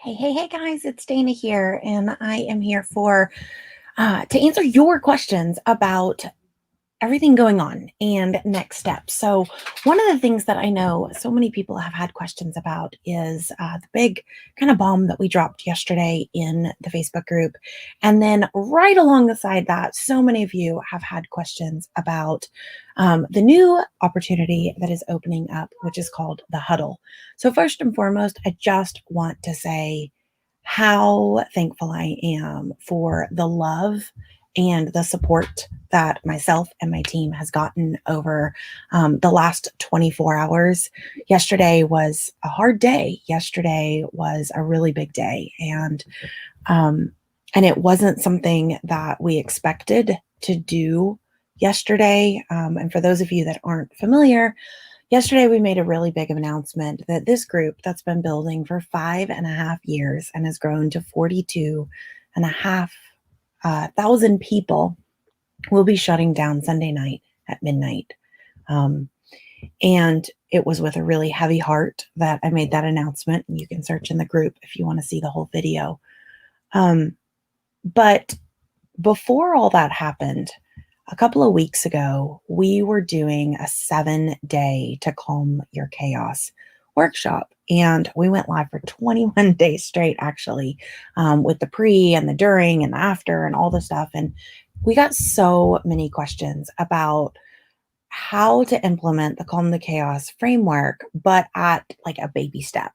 Hey guys, it's Dana here, and I am here for to answer your questions about everything going on and next steps. So, one of the things that I know so many people have had questions about is the big kind of bomb that we dropped yesterday in the Facebook group. And then, right alongside that, so many of you have had questions about the new opportunity that is opening up, which is called the Huddle. So, first and foremost, I just want to say how thankful I am for the love and the support that myself and my team has gotten over the last 24 hours. Yesterday was a hard day. Yesterday was a really big day, um, and it wasn't something that we expected to do yesterday. And for those of you that aren't familiar, yesterday we made a really big announcement that this group that's been building for 5.5 years and has grown to 42 and a half thousand people will be shutting down Sunday night at midnight. Um, and it was with a really heavy heart that I made that announcement. You can search in the group if you want to see the whole video. But before all that happened, a couple of weeks ago, we were doing a 7-day to calm your chaos workshop. And we went live for 21 days straight, actually, with the pre and the during and the after and all the stuff. And we got so many questions about how to implement the calm the chaos framework, but at like a baby step.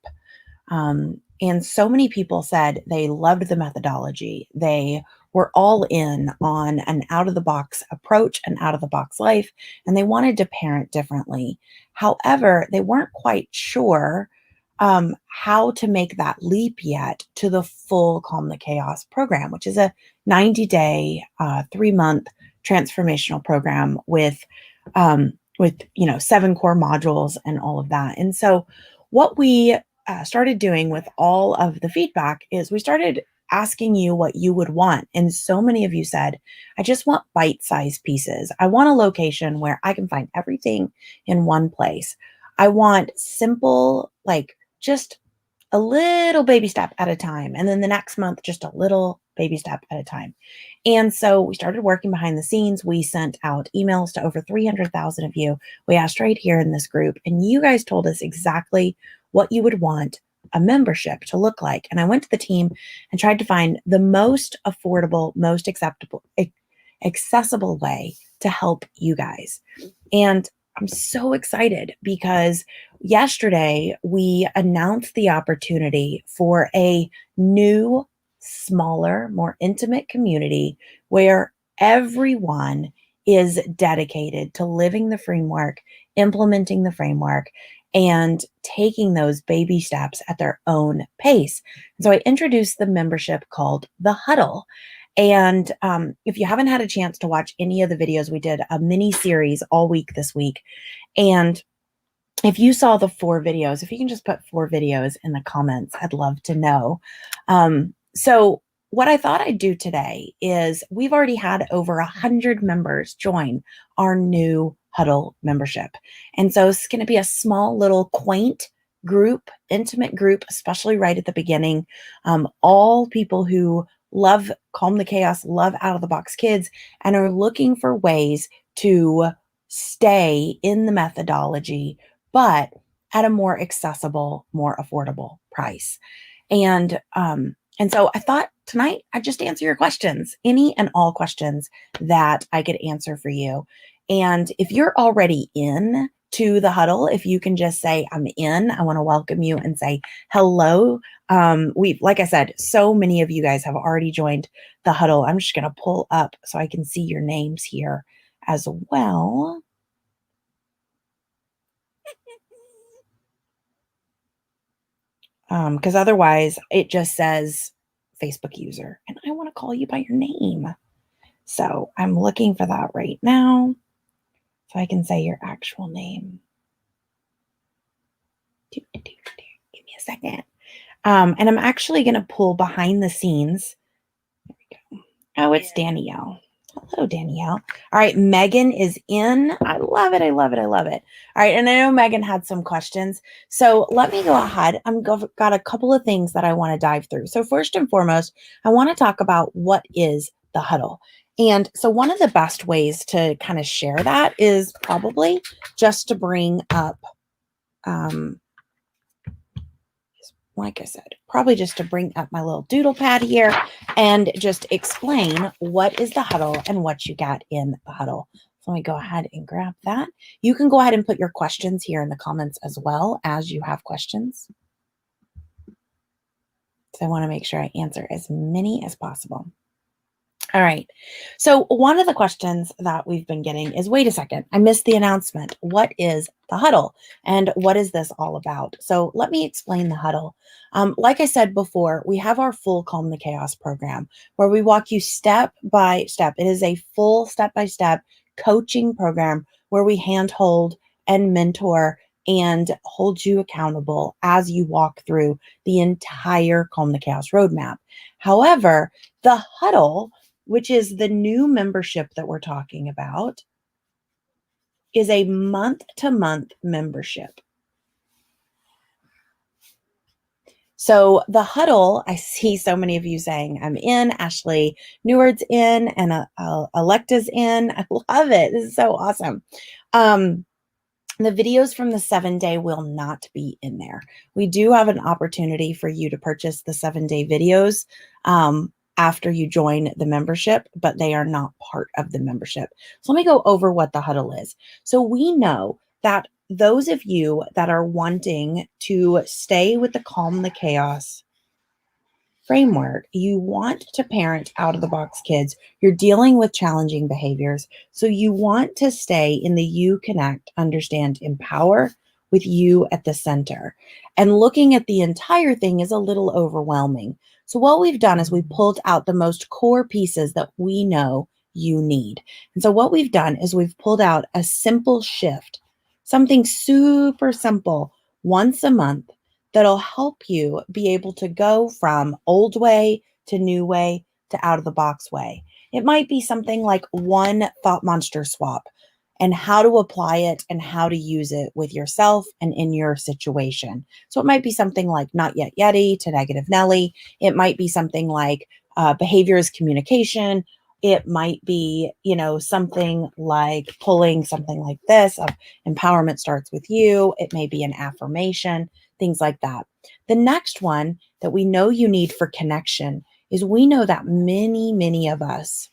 And so many people said they loved the methodology. They were all in on an out of the box approach, an out of the box life, and they wanted to parent differently. However, they weren't quite sure how to make that leap yet to the full Calm the Chaos program, which is a 90-day, 3-month transformational program with 7 core modules and all of that. And so, what we started doing with all of the feedback is we started asking you what you would want. And so many of you said, I just want bite-sized pieces. I want a location where I can find everything in one place. I want simple, like just a little baby step at a time. And then the next month, just a little baby step at a time. And so we started working behind the scenes. We sent out emails to over 300,000 of you. We asked right here in this group, and you guys told us exactly what you would want a membership to look like. And I went to the team and tried to find the most affordable, most accessible way to help you guys. And I'm so excited because yesterday we announced the opportunity for a new, smaller, more intimate community where everyone is dedicated to living the framework, implementing the framework, and taking those baby steps at their own pace. And so I introduced the membership called the Huddle. And if you haven't had a chance to watch any of the videos, we did a mini series all week this week. And if you saw the 4 videos, if you can just put 4 videos in the comments, I'd love to know. So what I thought I'd do today is we've already had over 100 members join our new Huddle membership. And so it's going to be a small little quaint group, intimate group, especially right at the beginning. All people who love Calm the Chaos, love out of the box kids, and are looking for ways to stay in the methodology, but at a more accessible, more affordable price. And so I thought tonight I'd just answer your questions, any and all questions that I could answer for you. And if you're already in to the Huddle, if you can just say, I'm in, I want to welcome you and say hello. Like I said, so many of you guys have already joined the Huddle. I'm just going to pull up so I can see your names here as well. Because otherwise it just says Facebook user, and I want to call you by your name. So I'm looking for that right now so I can say your actual name. Give me a second. And I'm actually going to pull behind the scenes. There we go. Oh, it's Danielle. Hello, Danielle. All right, Megan is in. I love it. I love it. I love it. All right, and I know Megan had some questions. So let me go ahead. Got a couple of things that I want to dive through. So first and foremost, I want to talk about what is the huddle. And so one of the best ways to kind of share that is probably just to bring up, like I said, probably just to bring up my little doodle pad here and just explain what is the huddle and what you got in the huddle. So let me go ahead and grab that. You can go ahead and put your questions here in the comments as well as you have questions. So I want to make sure I answer as many as possible. All right. So one of the questions that we've been getting is, wait a second, I missed the announcement. What is the huddle? And what is this all about? So let me explain the huddle. Like I said before, we have our full Calm the Chaos program where we walk you step by step. It is a full step-by-step coaching program where we handhold and mentor and hold you accountable as you walk through the entire Calm the Chaos roadmap. However, the huddle, which is the new membership that we're talking about, is a month-to-month membership. So the huddle, I see so many of you saying, I'm in, Ashley Neward's in, and Electa's in. I love it. This is so awesome. The videos from the 7-day will not be in there. We do have an opportunity for you to purchase the 7-day videos after you join the membership, but they are not part of the membership. So let me go over what the huddle is. So we know that those of you that are wanting to stay with the Calm the Chaos framework, you want to parent out of the box kids, you're dealing with challenging behaviors. So you want to stay in the you connect, understand, empower with you at the center. And looking at the entire thing is a little overwhelming. So what we've done is we pulled out the most core pieces that we know you need. And so what we've done is we've pulled out a simple shift, something super simple once a month that'll help you be able to go from old way to new way to out of the box way. It might be something like one thought monster swap and how to apply it and how to use it with yourself and in your situation. So it might be something like not yet Yeti to negative Nelly. It might be something like behavior is communication. It might be, something like pulling something like this of empowerment starts with you. It may be an affirmation, things like that. The next one that we know you need for connection is we know that many, many of us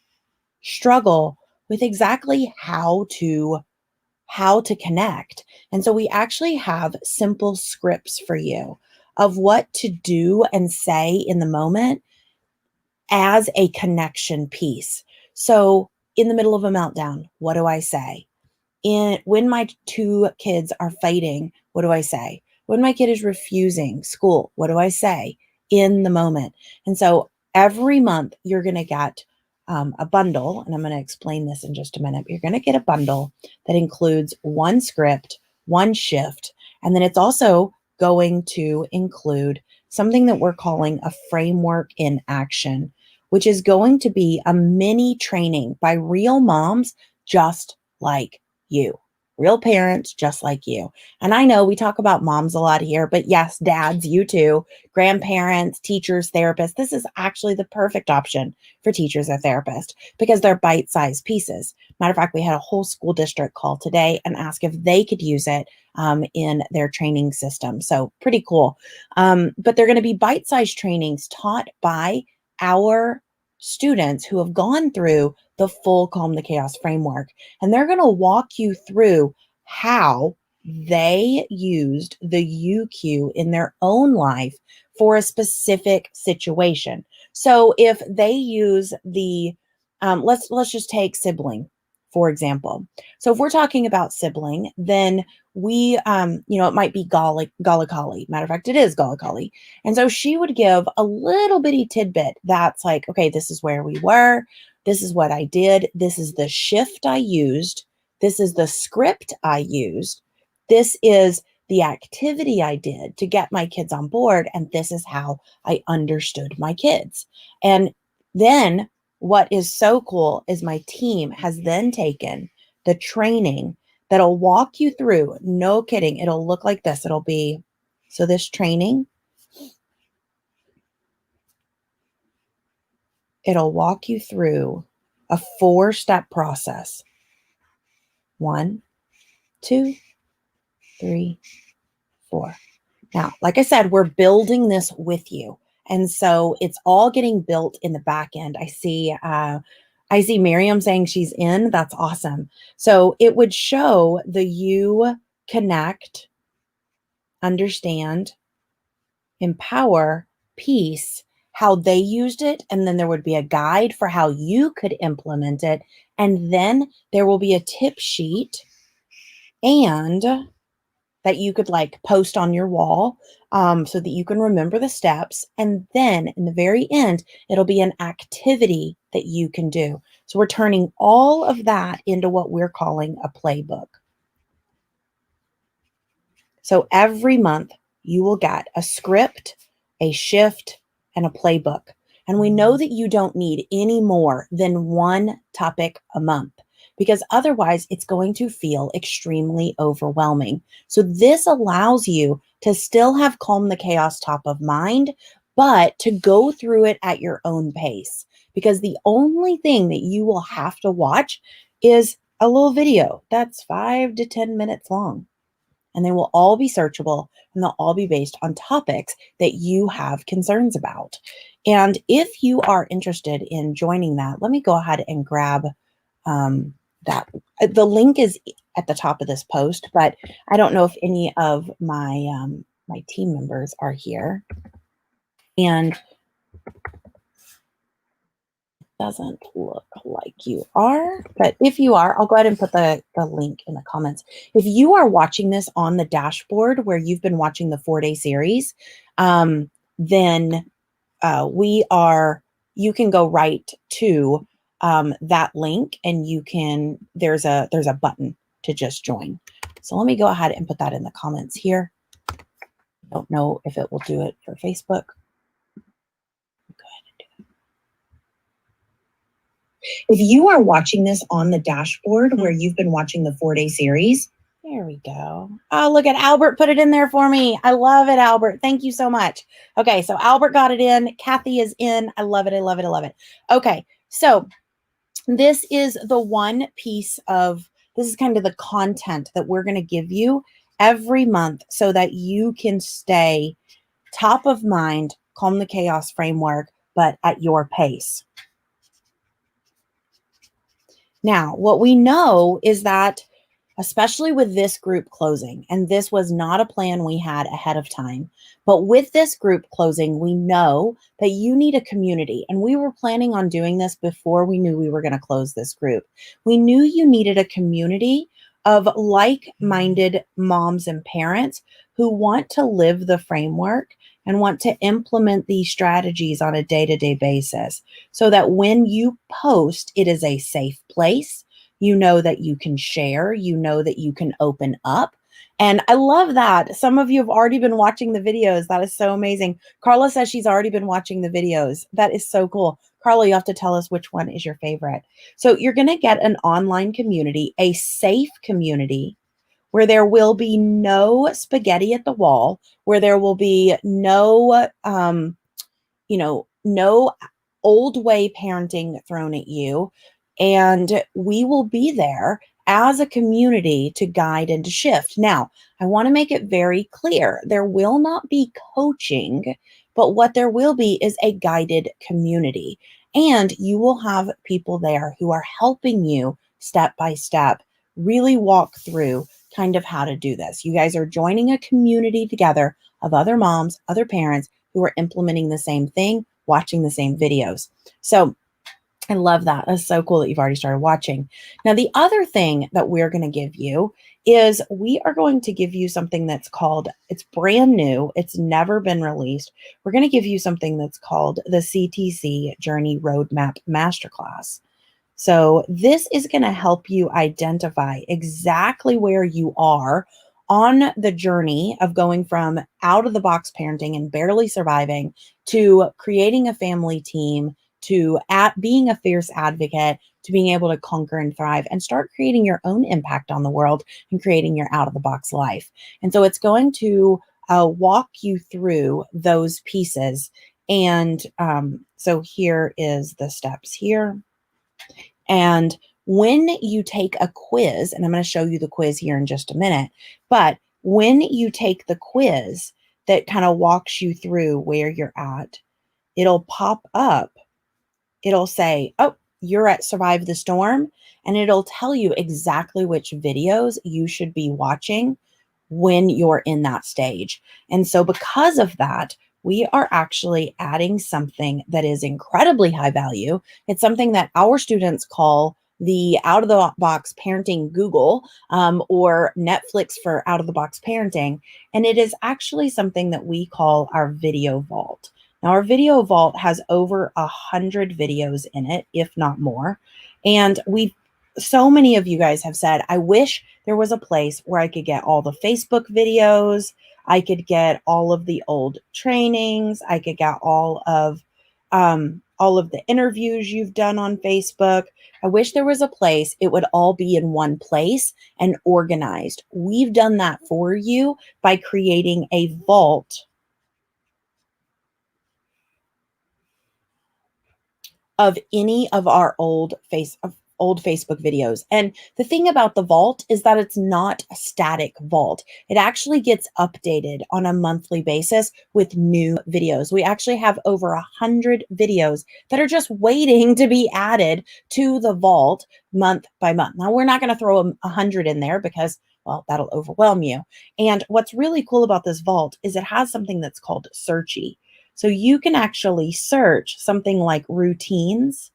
struggle with exactly how to connect. And so we actually have simple scripts for you of what to do and say in the moment as a connection piece. So in the middle of a meltdown, what do I say? When my two kids are fighting, what do I say? When my kid is refusing school, what do I say in the moment? And so every month you're going to get a bundle, and I'm going to explain this in just a minute. You're going to get a bundle that includes one script, one shift, and then it's also going to include something that we're calling a framework in action, which is going to be a mini training by real moms just like you, real parents just like you. And I know we talk about moms a lot here, but yes, dads, you too, grandparents, teachers, therapists. This is actually the perfect option for teachers or therapists because they're bite-sized pieces. Matter of fact, we had a whole school district call today and ask if they could use it in their training system. So pretty cool. But they're going to be bite-sized trainings taught by our students who have gone through the full Calm the Chaos framework. And they're going to walk you through how they used the UQ in their own life for a specific situation. So if they use the, let's just take sibling, for example. So if we're talking about sibling, then we, it might be Golly. Matter of fact, it is Golly. And so she would give a little bitty tidbit that's like, okay, this is where we were. This is what I did. This is the shift I used. This is the script I used. This is the activity I did to get my kids on board. And this is how I understood my kids. And then what is so cool is my team has then taken the training that'll walk you through, no kidding, it'll look like this. It'll be, so this training, it'll walk you through a 4-step process. 1, 2, 3, 4. Now, like I said, we're building this with you. And so it's all getting built in the back end. I see Miriam saying she's in. That's awesome. So it would show the you connect, understand, empower, peace, how they used it. And then there would be a guide for how you could implement it. And then there will be a tip sheet and that you could like post on your wall so that you can remember the steps. And then in the very end, it'll be an activity that you can do. So we're turning all of that into what we're calling a playbook. So every month you will get a script, a shift, and a playbook. And we know that you don't need any more than one topic a month, because otherwise it's going to feel extremely overwhelming. So this allows you to still have calm the chaos top of mind, but to go through it at your own pace, because the only thing that you will have to watch is a little video that's 5 to 10 minutes long. And they will all be searchable and they'll all be based on topics that you have concerns about. And if you are interested in joining that, let me go ahead and grab that. The link is at the top of this post, but I don't know if any of my my team members are here. And doesn't look like you are, but if you are, I'll go ahead and put the link in the comments. If you are watching this on the dashboard where you've been watching the 4-day series, then you can go right to that link and you can, there's a button to just join. So let me go ahead and put that in the comments here. Don't know if it will do it for Facebook. If you are watching this on the dashboard where you've been watching the 4-day series, there we go. Oh, look at Albert put it in there for me. I love it, Albert. Thank you so much. Okay, so Albert got it in. Kathy is in. I love it. I love it. I love it. Okay, so this is the one piece of, this is kind of the content that we're going to give you every month so that you can stay top of mind, calm the chaos framework, but at your pace. Now, what we know is that, especially with this group closing, and this was not a plan we had ahead of time, but with this group closing, we know that you need a community. And we were planning on doing this before we knew we were going to close this group. We knew you needed a community of like-minded moms and parents who want to live the framework and want to implement these strategies on a day-to-day basis so that when you post, it is a safe place. You know that you can share, you know that you can open up. And I love that. Some of you have already been watching the videos. That is so amazing. Carla says she's already been watching the videos. That is so cool. Carla, you have to tell us which one is your favorite. So you're going to get an online community, a safe community, where there will be no spaghetti at the wall, where there will be no, no old way parenting thrown at you. And we will be there as a community to guide and to shift. Now, I want to make it very clear. There will not be coaching, but what there will be is a guided community. And you will have people there who are helping you step by step, really walk through kind of how to do this. You guys are joining a community together of other moms, other parents who are implementing the same thing, watching the same videos. So I love that. That's so cool that you've already started watching. Now, the other thing that we're going to give you is we are going to give you something that's called, it's brand new. It's never been released. We're going to give you something that's called the CTC Journey Roadmap Masterclass. So this is going to help you identify exactly where you are on the journey of going from out of the box parenting and barely surviving to creating a family team, to being a fierce advocate, to being able to conquer and thrive and start creating your own impact on the world and creating your out of the box life. And so it's going to walk you through those pieces. And so here is the steps here. And when you take a quiz, and I'm going to show you the quiz here in just a minute, but when you take the quiz that kind of walks you through where you're at, it'll pop up. It'll say, oh, you're at Survive the Storm, and it'll tell you exactly which videos you should be watching when you're in that stage. And so because of that, we are actually adding something that is incredibly high value. It's something that our students call the out of the box parenting Google, or Netflix for out of the box parenting. And it is actually something that we call our video vault. Now, our video vault has over 100 videos in it, if not more. And so many of you guys have said, I wish there was a place where I could get all the Facebook videos. I could get all of the old trainings. I could get all of the interviews you've done on Facebook. I wish there was a place it would all be in one place and organized. We've done that for you by creating a vault of any of our old Facebook videos. And the thing about the vault is that it's not a static vault. It actually gets updated on a monthly basis with new videos. We actually have over 100 videos that are just waiting to be added to the vault month by month. Now, we're not going to throw 100 in there because, well, that'll overwhelm you. And what's really cool about this vault is it has something that's called Searchy. So you can actually search something like routines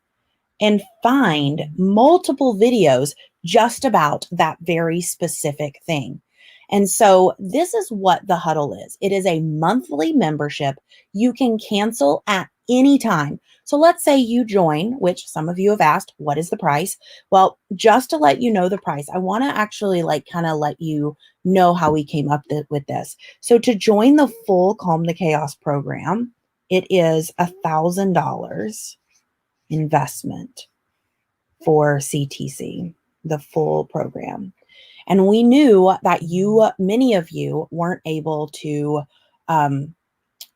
and find multiple videos just about that very specific thing. And so this is what the Huddle is. It is a monthly membership you can cancel at any time. So let's say you join, which some of you have asked, what is the price? Well, just to let you know the price, I want to actually kind of let you know how we came up with this. So to join the full Calm the Chaos program, it is $1,000 investment for CTC, the full program. And we knew that many of you weren't able to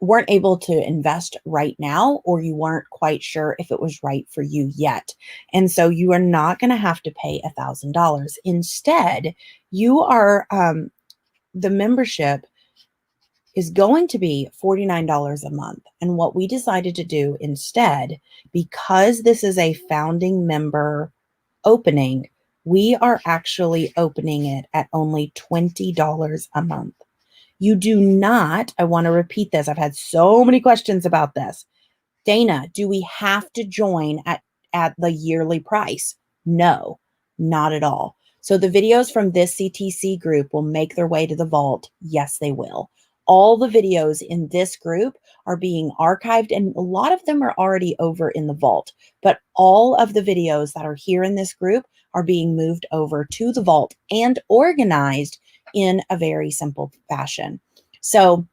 invest right now, or you weren't quite sure if it was right for you yet. And so you are not going to have to pay $1,000. Instead, the membership is going to be $49 a month. And what we decided to do instead, because this is a founding member opening, we are actually opening it at only $20 a month. You do not, I want to repeat this. I've had so many questions about this. Dana, do we have to join at the yearly price? No, not at all. So the videos from this CTC group will make their way to the vault. Yes, they will. All the videos in this group are being archived, and a lot of them are already over in the vault. But all of the videos that are here in this group are being moved over to the vault and organized in a very simple fashion. So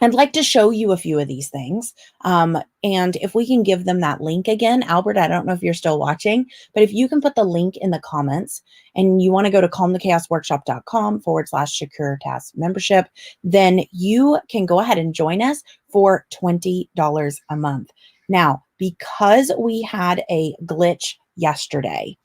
I'd like to show you a few of these things. And if we can give them that link again, Albert, I don't know if you're still watching, but if you can put the link in the comments and you want to go to calmthechaosworkshop.com/secure task membership, then you can go ahead and join us for $20 a month. Now, because we had a glitch yesterday,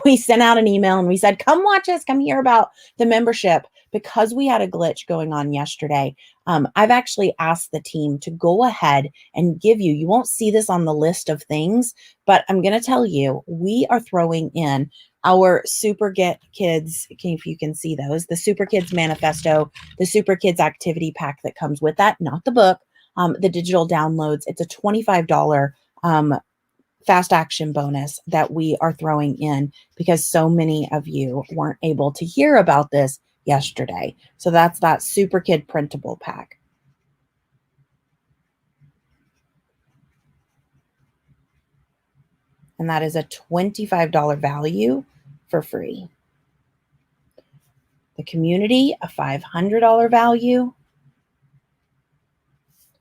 we sent out an email and we said, come watch us, come hear about the membership. Because we had a glitch going on yesterday, I've actually asked the team to go ahead and give you won't see this on the list of things, but I'm going to tell you, we are throwing in our Super Get Kids, if you can see those, the Super Kids Manifesto, the Super Kids Activity Pack that comes with that, not the book, the digital downloads. It's a $25 fast action bonus that we are throwing in because so many of you weren't able to hear about this yesterday. So that's that Super Kid printable pack. And that is a $25 value for free. The community, a $500 value.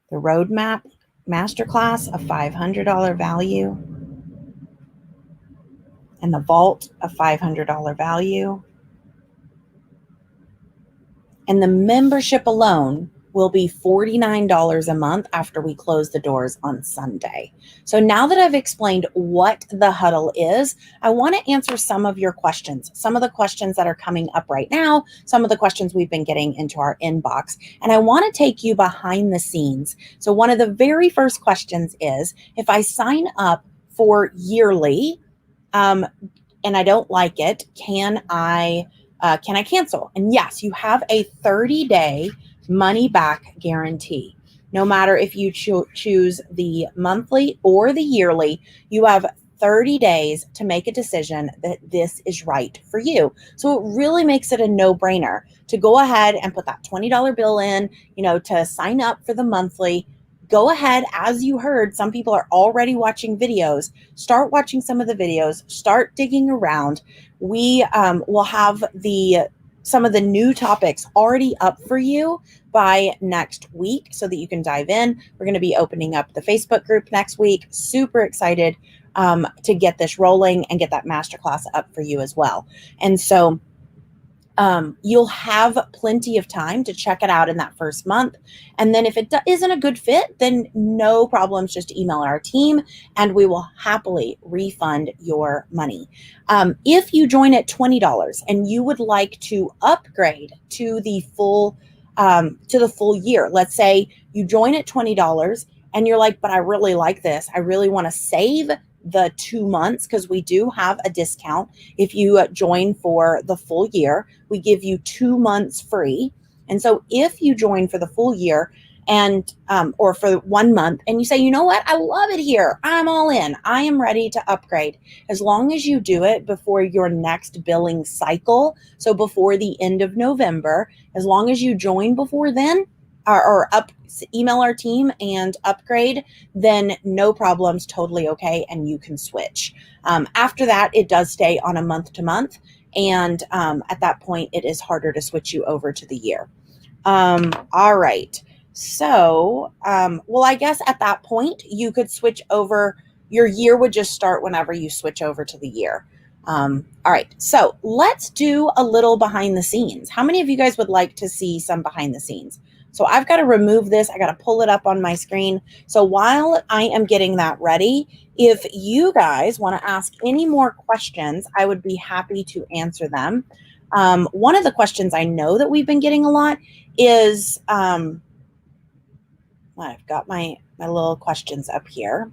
The roadmap, Masterclass, a $500 value, and the vault, a $500 value. And the membership alone will be $49 a month after we close the doors on Sunday. So now that I've explained what the huddle is, I want to answer some of your questions, some of the questions that are coming up right now, some of the questions we've been getting into our inbox. And I want to take you behind the scenes. So one of the very first questions is, if I sign up for yearly, and I don't like it, can I cancel? And yes, you have a 30-day money back guarantee. No matter if you choose the monthly or the yearly, you have 30 days to make a decision that this is right for you. So it really makes it a no-brainer to go ahead and put that $20 bill in, to sign up for the monthly. Go ahead, as you heard, some people are already watching videos. Start watching some of the videos, start digging around. We will have some of the new topics already up for you by next week so that you can dive in. We're going to be opening up the Facebook group next week. Super excited to get this rolling and get that masterclass up for you as well. And so you'll have plenty of time to check it out in that first month. And then if it isn't a good fit, then no problems, just email our team and we will happily refund your money. If you join at $20 and you would like to upgrade to the full year, let's say you join at $20 and you're like, but I really like this. I really want to save the 2 months, because we do have a discount. If you join for the full year, we give you 2 months free. And so if you join for the full year and or for 1 month and you say, you know what, I love it here, I'm all in, I am ready to upgrade, as long as you do it before your next billing cycle, so before the end of November, as long as you join before then, email our team and upgrade, then no problems, totally okay, and you can switch. After that, it does stay on a month to month, and at that point, it is harder to switch you over to the year. All right. So, well, I guess at that point, you could switch over. Your year would just start whenever you switch over to the year. All right. So let's do a little behind the scenes. How many of you guys would like to see some behind the scenes? So I've got to remove this. I got to pull it up on my screen. So while I am getting that ready, if you guys want to ask any more questions, I would be happy to answer them. One of the questions I know that we've been getting a lot is, I've got my little questions up here,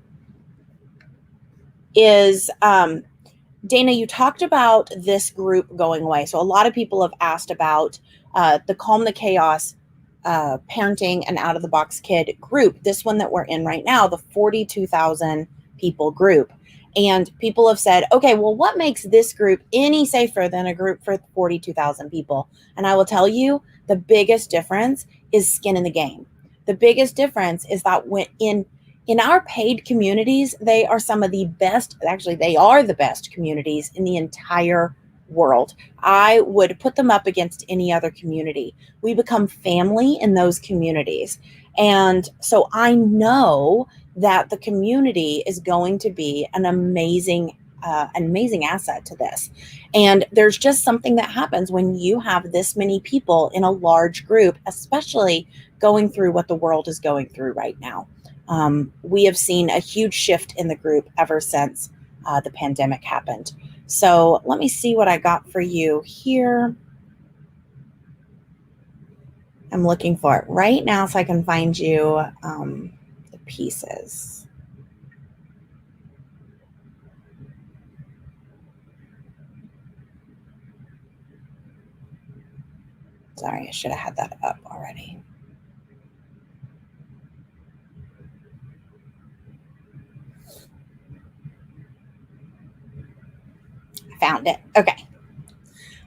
is, Dana, you talked about this group going away. So a lot of people have asked about the Calm the Chaos Parenting and Out of the Box Kid group, this one that we're in right now, the 42,000 people group. And people have said, okay, well, what makes this group any safer than a group for 42,000 people? And I will tell you, the biggest difference is skin in the game. The biggest difference is that when in our paid communities, they are some of the best, actually, they are the best communities in the entire world. I would put them up against any other community. We become family in those communities. And so I know that the community is going to be an amazing asset to this. And there's just something that happens when you have this many people in a large group, especially going through what the world is going through right now. We have seen a huge shift in the group ever since the pandemic happened. So let me see what I got for you here. I'm looking for it right now so I can find you the pieces. Sorry, I should have had that up already. I found it. Okay.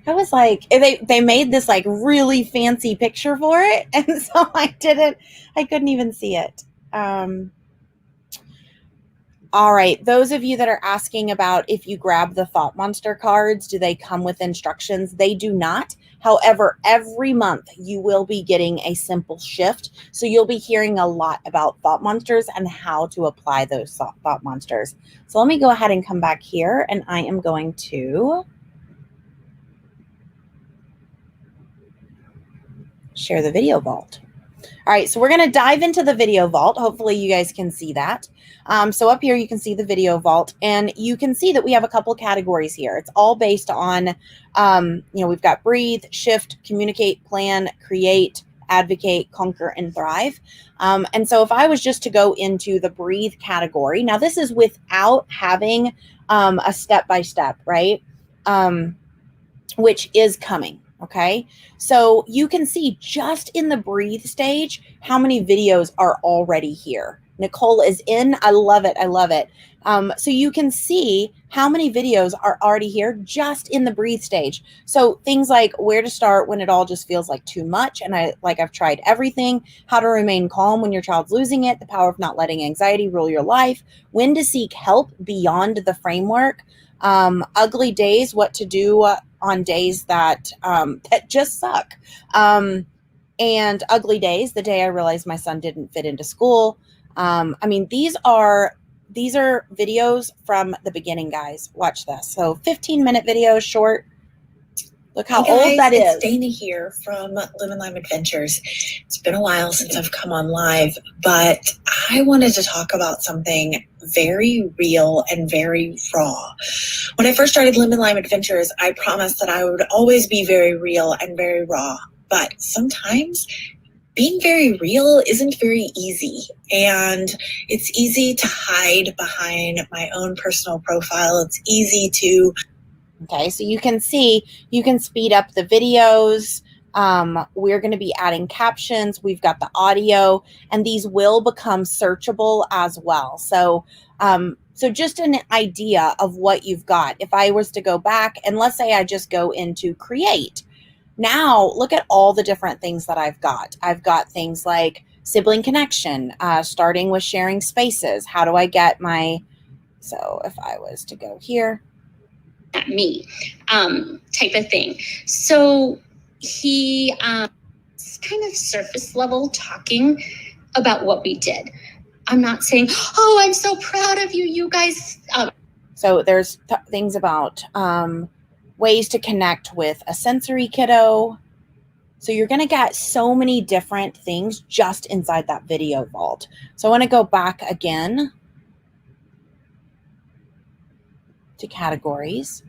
I was like, they made this like really fancy picture for it. And so I couldn't even see it. All right, those of you that are asking about if you grab the Thought Monster cards, do they come with instructions? They do not. However, every month you will be getting a simple shift. So you'll be hearing a lot about Thought Monsters and how to apply those Thought Monsters. So let me go ahead and come back here, and I am going to share the video vault. All right, so we're going to dive into the video vault. Hopefully you guys can see that. So up here, you can see the video vault, and you can see that we have a couple categories here. It's all based on, we've got breathe, shift, communicate, plan, create, advocate, conquer, and thrive. And so if I was just to go into the breathe category, now this is without having a step-by-step, right? Which is coming. Okay. So you can see just in the breathe stage, how many videos are already here. Nicole is in. I love it. I love it. So you can see how many videos are already here just in the breathe stage. So things like where to start when it all just feels like too much. And I've tried everything, how to remain calm when your child's losing it, the power of not letting anxiety rule your life, when to seek help beyond the framework, ugly days, what to do on days that just suck, and ugly days, the day I realized my son didn't fit into school. These are videos from the beginning, guys. Watch this. So 15-minute video, short. Look how old that is. It's Dana here from Live and Lime Adventures. It's been a while since I've come on live, but I wanted to talk about something very real and very raw. When I first started Live and Lime Adventures, I promised that I would always be very real and very raw, but sometimes being very real isn't very easy, and it's easy to hide behind my own personal profile. It's easy to Okay, so you can see, you can speed up the videos. We're going to be adding captions. We've got the audio, and these will become searchable as well. So just an idea of what you've got. If I was to go back and let's say I just go into create. Now look at all the different things that I've got. I've got things like sibling connection, starting with sharing spaces. How do I get my, so if I was to go here. At me type of thing. So he kind of surface level talking about what we did. I'm not saying, oh, I'm so proud of you, you guys. So there's things about ways to connect with a sensory kiddo. So you're going to get so many different things just inside that video vault. So I want to go back again to categories.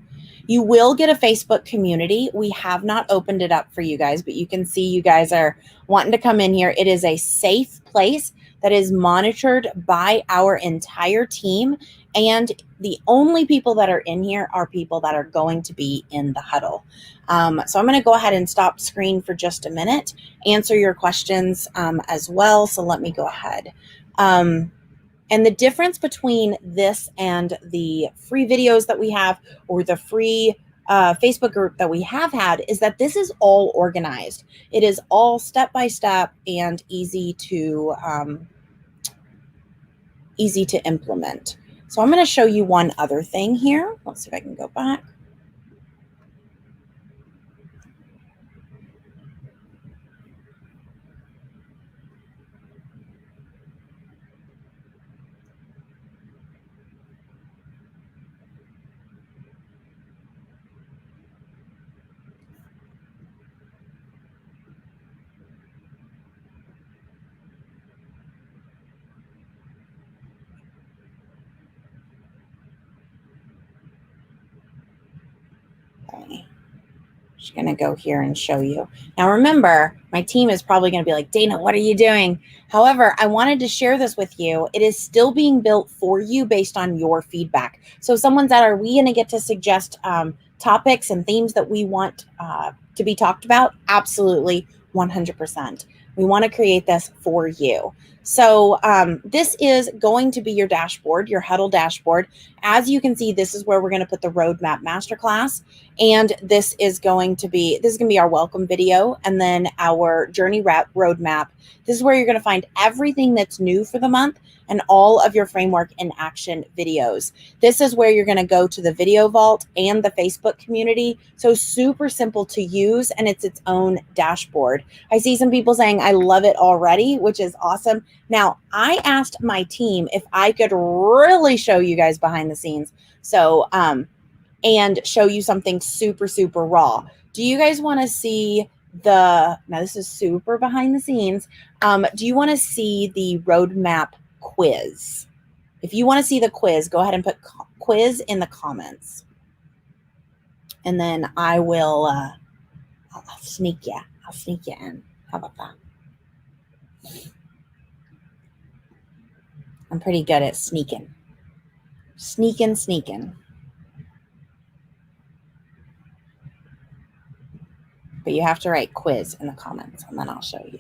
You will get a Facebook community. We have not opened it up for you guys, but you can see you guys are wanting to come in here. It is a safe place that is monitored by our entire team. And the only people that are in here are people that are going to be in the huddle. So I'm going to go ahead and stop screen for just a minute, answer your questions as well. So let me go ahead. And the difference between this and the free videos that we have or the free Facebook group that we have had is that this is all organized. It is all step-by-step and easy to implement. So I'm going to show you one other thing here. Let's see if I can go back. Okay. Just going to go here and show you. Now remember, my team is probably going to be like, Dana, what are you doing? However, I wanted to share this with you. It is still being built for you based on your feedback. So someone's at, are we going to get to suggest topics and themes that we want to be talked about? Absolutely, 100%. We want to create this for you. So this is going to be your dashboard, your huddle dashboard. As you can see, this is where we're going to put the roadmap masterclass. And this is going to be our welcome video, and then our journey roadmap. This is where you're going to find everything that's new for the month and all of your framework in action videos. This is where you're going to go to the video vault and the Facebook community. So super simple to use, and it's its own dashboard. I see some people saying, I love it already, which is awesome. Now, I asked my team if I could really show you guys behind the scenes. So, and show you something super, super raw. Do you guys want to see now this is super behind the scenes. Do you want to see the roadmap quiz? If you want to see the quiz, go ahead and put quiz in the comments. And then I will, I'll sneak you. I'll sneak you in. How about that? I'm pretty good at sneaking. Sneaking. But you have to write quiz in the comments, and then I'll show you.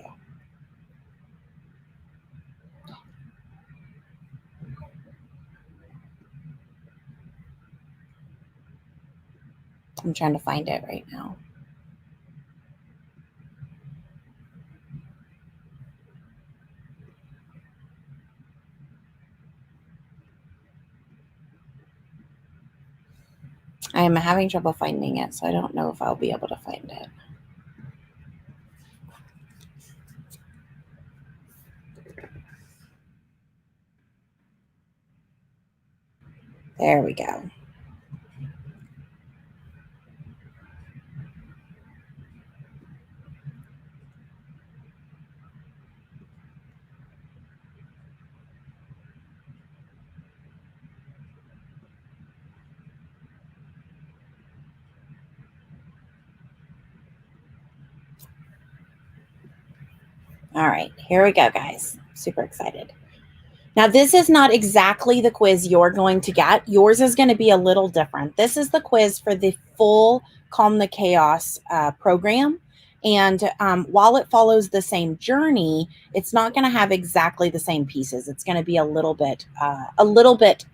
I'm trying to find it right now. I am having trouble finding it, so I don't know if I'll be able to find it. There we go. All right, here we go, guys. Super excited. Now, this is not exactly the quiz you're going to get. Yours is going to be a little different. This is the quiz for the full Calm the Chaos program. And while it follows the same journey, it's not going to have exactly the same pieces. It's going to be a little bit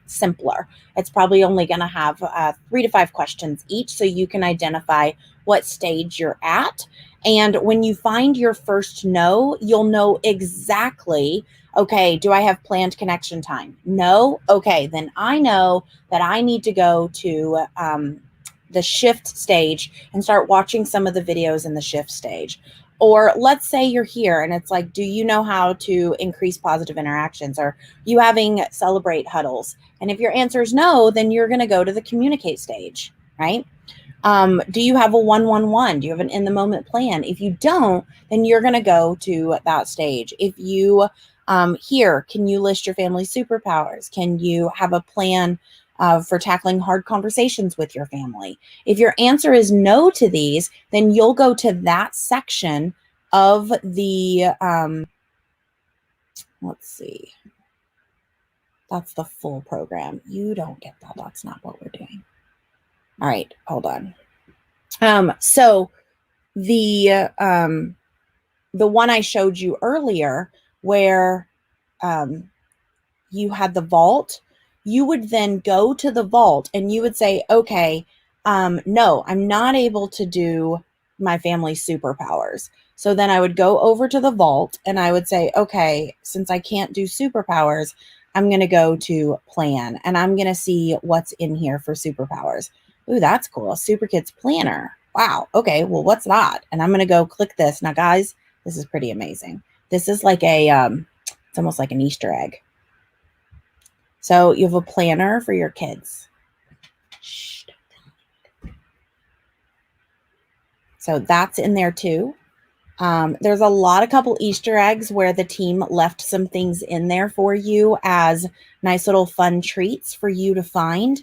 simpler. It's probably only going to have 3 to 5 questions each, so you can identify what stage you're at. And when you find your first no, you'll know exactly, okay, do I have planned connection time? No? Okay, then I know that I need to go to the shift stage and start watching some of the videos in the shift stage. Or let's say you're here and it's like, do you know how to increase positive interactions? Or are you having celebrate huddles? And if your answer is no, then you're going to go to the communicate stage, right? Do you have a 1-1-1? Do you have an in the moment plan? If you don't, then you're going to go to that stage. If you here, can you list your family's superpowers? Can you have a plan for tackling hard conversations with your family? If your answer is no to these, then you'll go to that section of the, let's see, that's the full program. You don't get that. That's not what we're doing. All right, hold on. So the one I showed you earlier where you had the vault, you would then go to the vault and you would say, okay, no, I'm not able to do my family's superpowers. So then I would go over to the vault and I would say, okay, since I can't do superpowers, I'm going to go to plan and I'm going to see what's in here for superpowers. Ooh, that's cool. A Super Kids Planner. Wow. Okay. Well, what's that? And I'm going to go click this. Now, guys, this is pretty amazing. This is like it's almost like an Easter egg. So you have a planner for your kids. Shh, don't tell me. So that's in there too. There's a couple Easter eggs where the team left some things in there for you as nice little fun treats for you to find.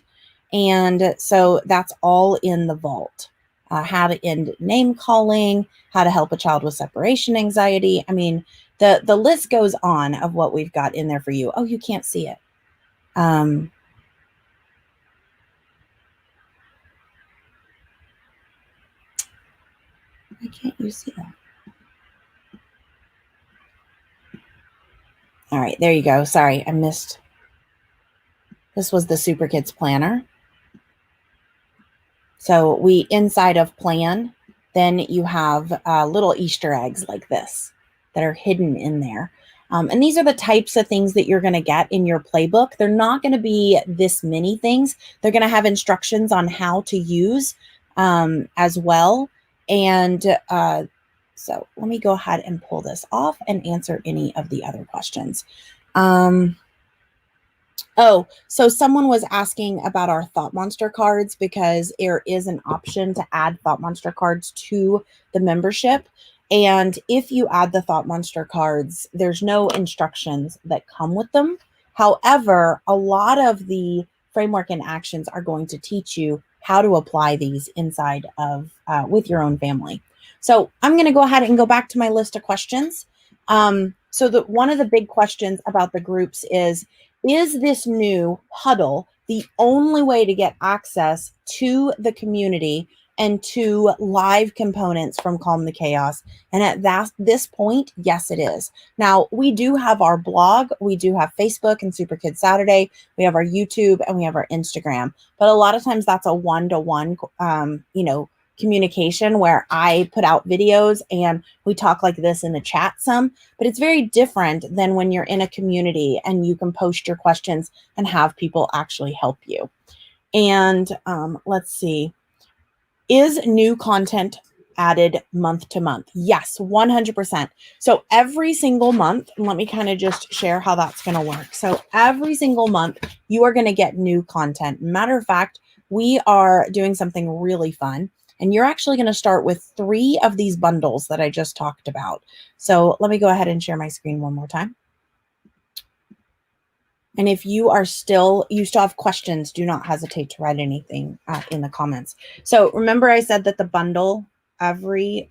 And so that's all in the vault. How to end name calling, how to help a child with separation anxiety. I mean, the list goes on of what we've got in there for you. Oh, you can't see it. Why can't you see that? All right, there you go. Sorry, I missed. This was the Super Kids Planner. So we, inside of plan, then you have little Easter eggs like this that are hidden in there. And these are the types of things that you're going to get in your playbook. They're not going to be this many things. They're going to have instructions on how to use as well. And so let me go ahead and pull this off and answer any of the other questions. Oh, so someone was asking about our Thought Monster cards, because there is an option to add Thought Monster cards to the membership. And if you add the Thought Monster cards, there's no instructions that come with them. However, a lot of the framework and actions are going to teach you how to apply these inside of with your own family. So I'm going to go ahead and go back to my list of questions. So one of the big questions about the groups is this new huddle the only way to get access to the community and to live components from Calm the Chaos? And at this point, yes, it is. Now, we do have our blog, we do have Facebook and Super Kids Saturday, we have our YouTube, and we have our Instagram. But a lot of times that's a one-to-one, communication where I put out videos and we talk like this in the chat some, but it's very different than when you're in a community and you can post your questions and have people actually help you. And let's see, is new content added month to month? Yes, 100%. So every single month, let me kind of just share how that's going to work. So every single month, you are going to get new content. Matter of fact, we are doing something really fun. And you're actually going to start with 3 of these bundles that I just talked about. So let me go ahead and share my screen one more time. And if you still have questions, do not hesitate to write anything in the comments. So remember I said that the bundle the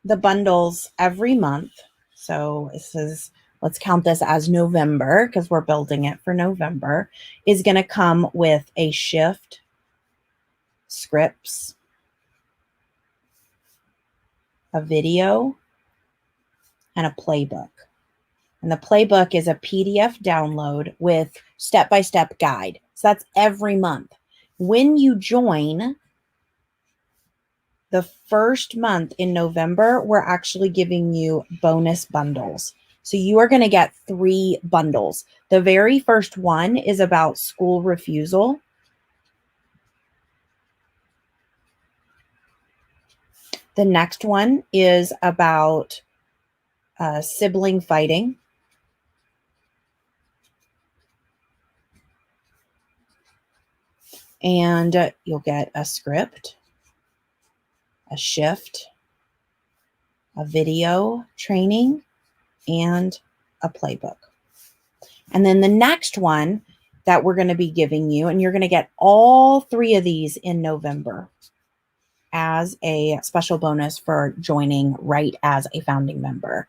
bundles every month. So this is, let's count this as November because we're building it for November, is going to come with a shift, scripts, a video, and a playbook. And the playbook is a PDF download with step-by-step guide. So that's every month. When you join the first month in November, we're actually giving you bonus bundles. So you are going to get 3 bundles. The very first one is about school refusal. The next one is about sibling fighting. And you'll get a script, a shift, a video training, and a playbook. And then the next one that we're going to be giving you, and you're going to get all 3 of these in November as a special bonus for joining right as a founding member.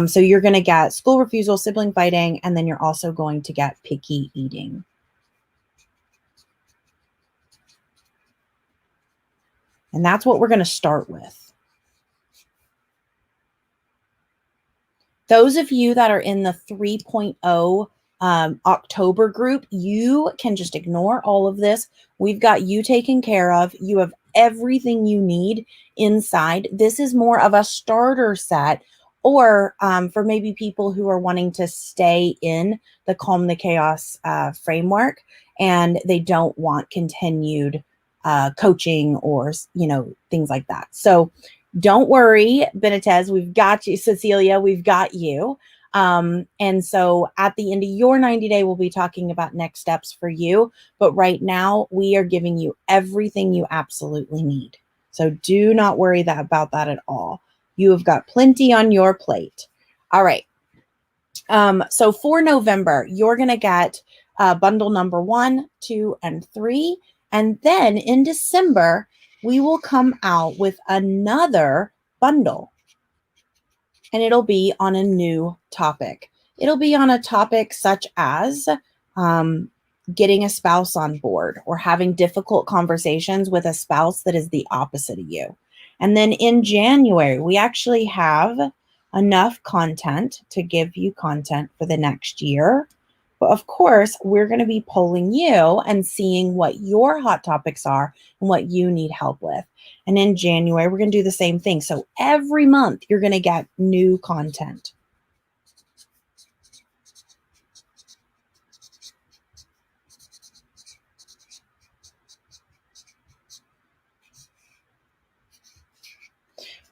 So you're going to get school refusal, sibling fighting, and then you're also going to get picky eating. And that's what we're going to start with. Those of you that are in the 3.0 October group, you can just ignore all of this. We've got you taken care of. You have everything you need inside. This is more of a starter set, or for maybe people who are wanting to stay in the Calm the Chaos framework and they don't want continued coaching or, things like that. So don't worry, Benitez, we've got you. Cecilia, we've got you. And so at the end of your 90-day, we'll be talking about next steps for you. But right now, we are giving you everything you absolutely need. So do not worry about that at all. You have got plenty on your plate. All right. So for November, you're going to get bundle number 1, 2, and 3. And then in December, we will come out with another bundle. And it'll be on a new topic. It'll be on a topic such as getting a spouse on board or having difficult conversations with a spouse that is the opposite of you. And then in January, we actually have enough content to give you content for the next year. But of course, we're going to be polling you and seeing what your hot topics are and what you need help with. And in January, we're going to do the same thing. So every month, you're going to get new content.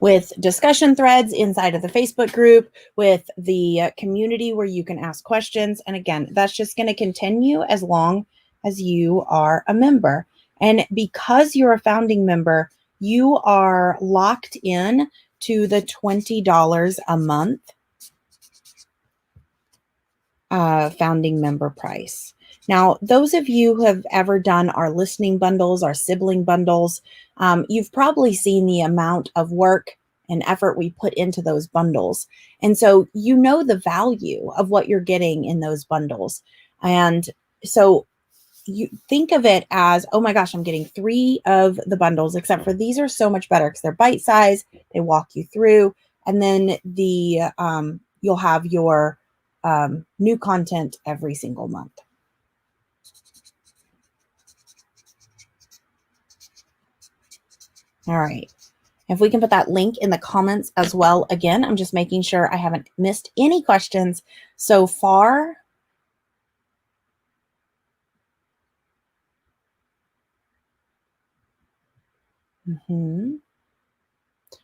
With discussion threads inside of the Facebook group, with the community where you can ask questions. And again, that's just going to continue as long as you are a member. And because you're a founding member, you are locked in to the $20 a month founding member price. Now, those of you who have ever done our listening bundles, our sibling bundles, you've probably seen the amount of work and effort we put into those bundles. And so you know the value of what you're getting in those bundles. And so you think of it as, oh my gosh, I'm getting 3 of the bundles, except for these are so much better because they're bite size. They walk you through, and then you'll have your new content every single month. All right. If we can put that link in the comments as well. Again, I'm just making sure I haven't missed any questions so far.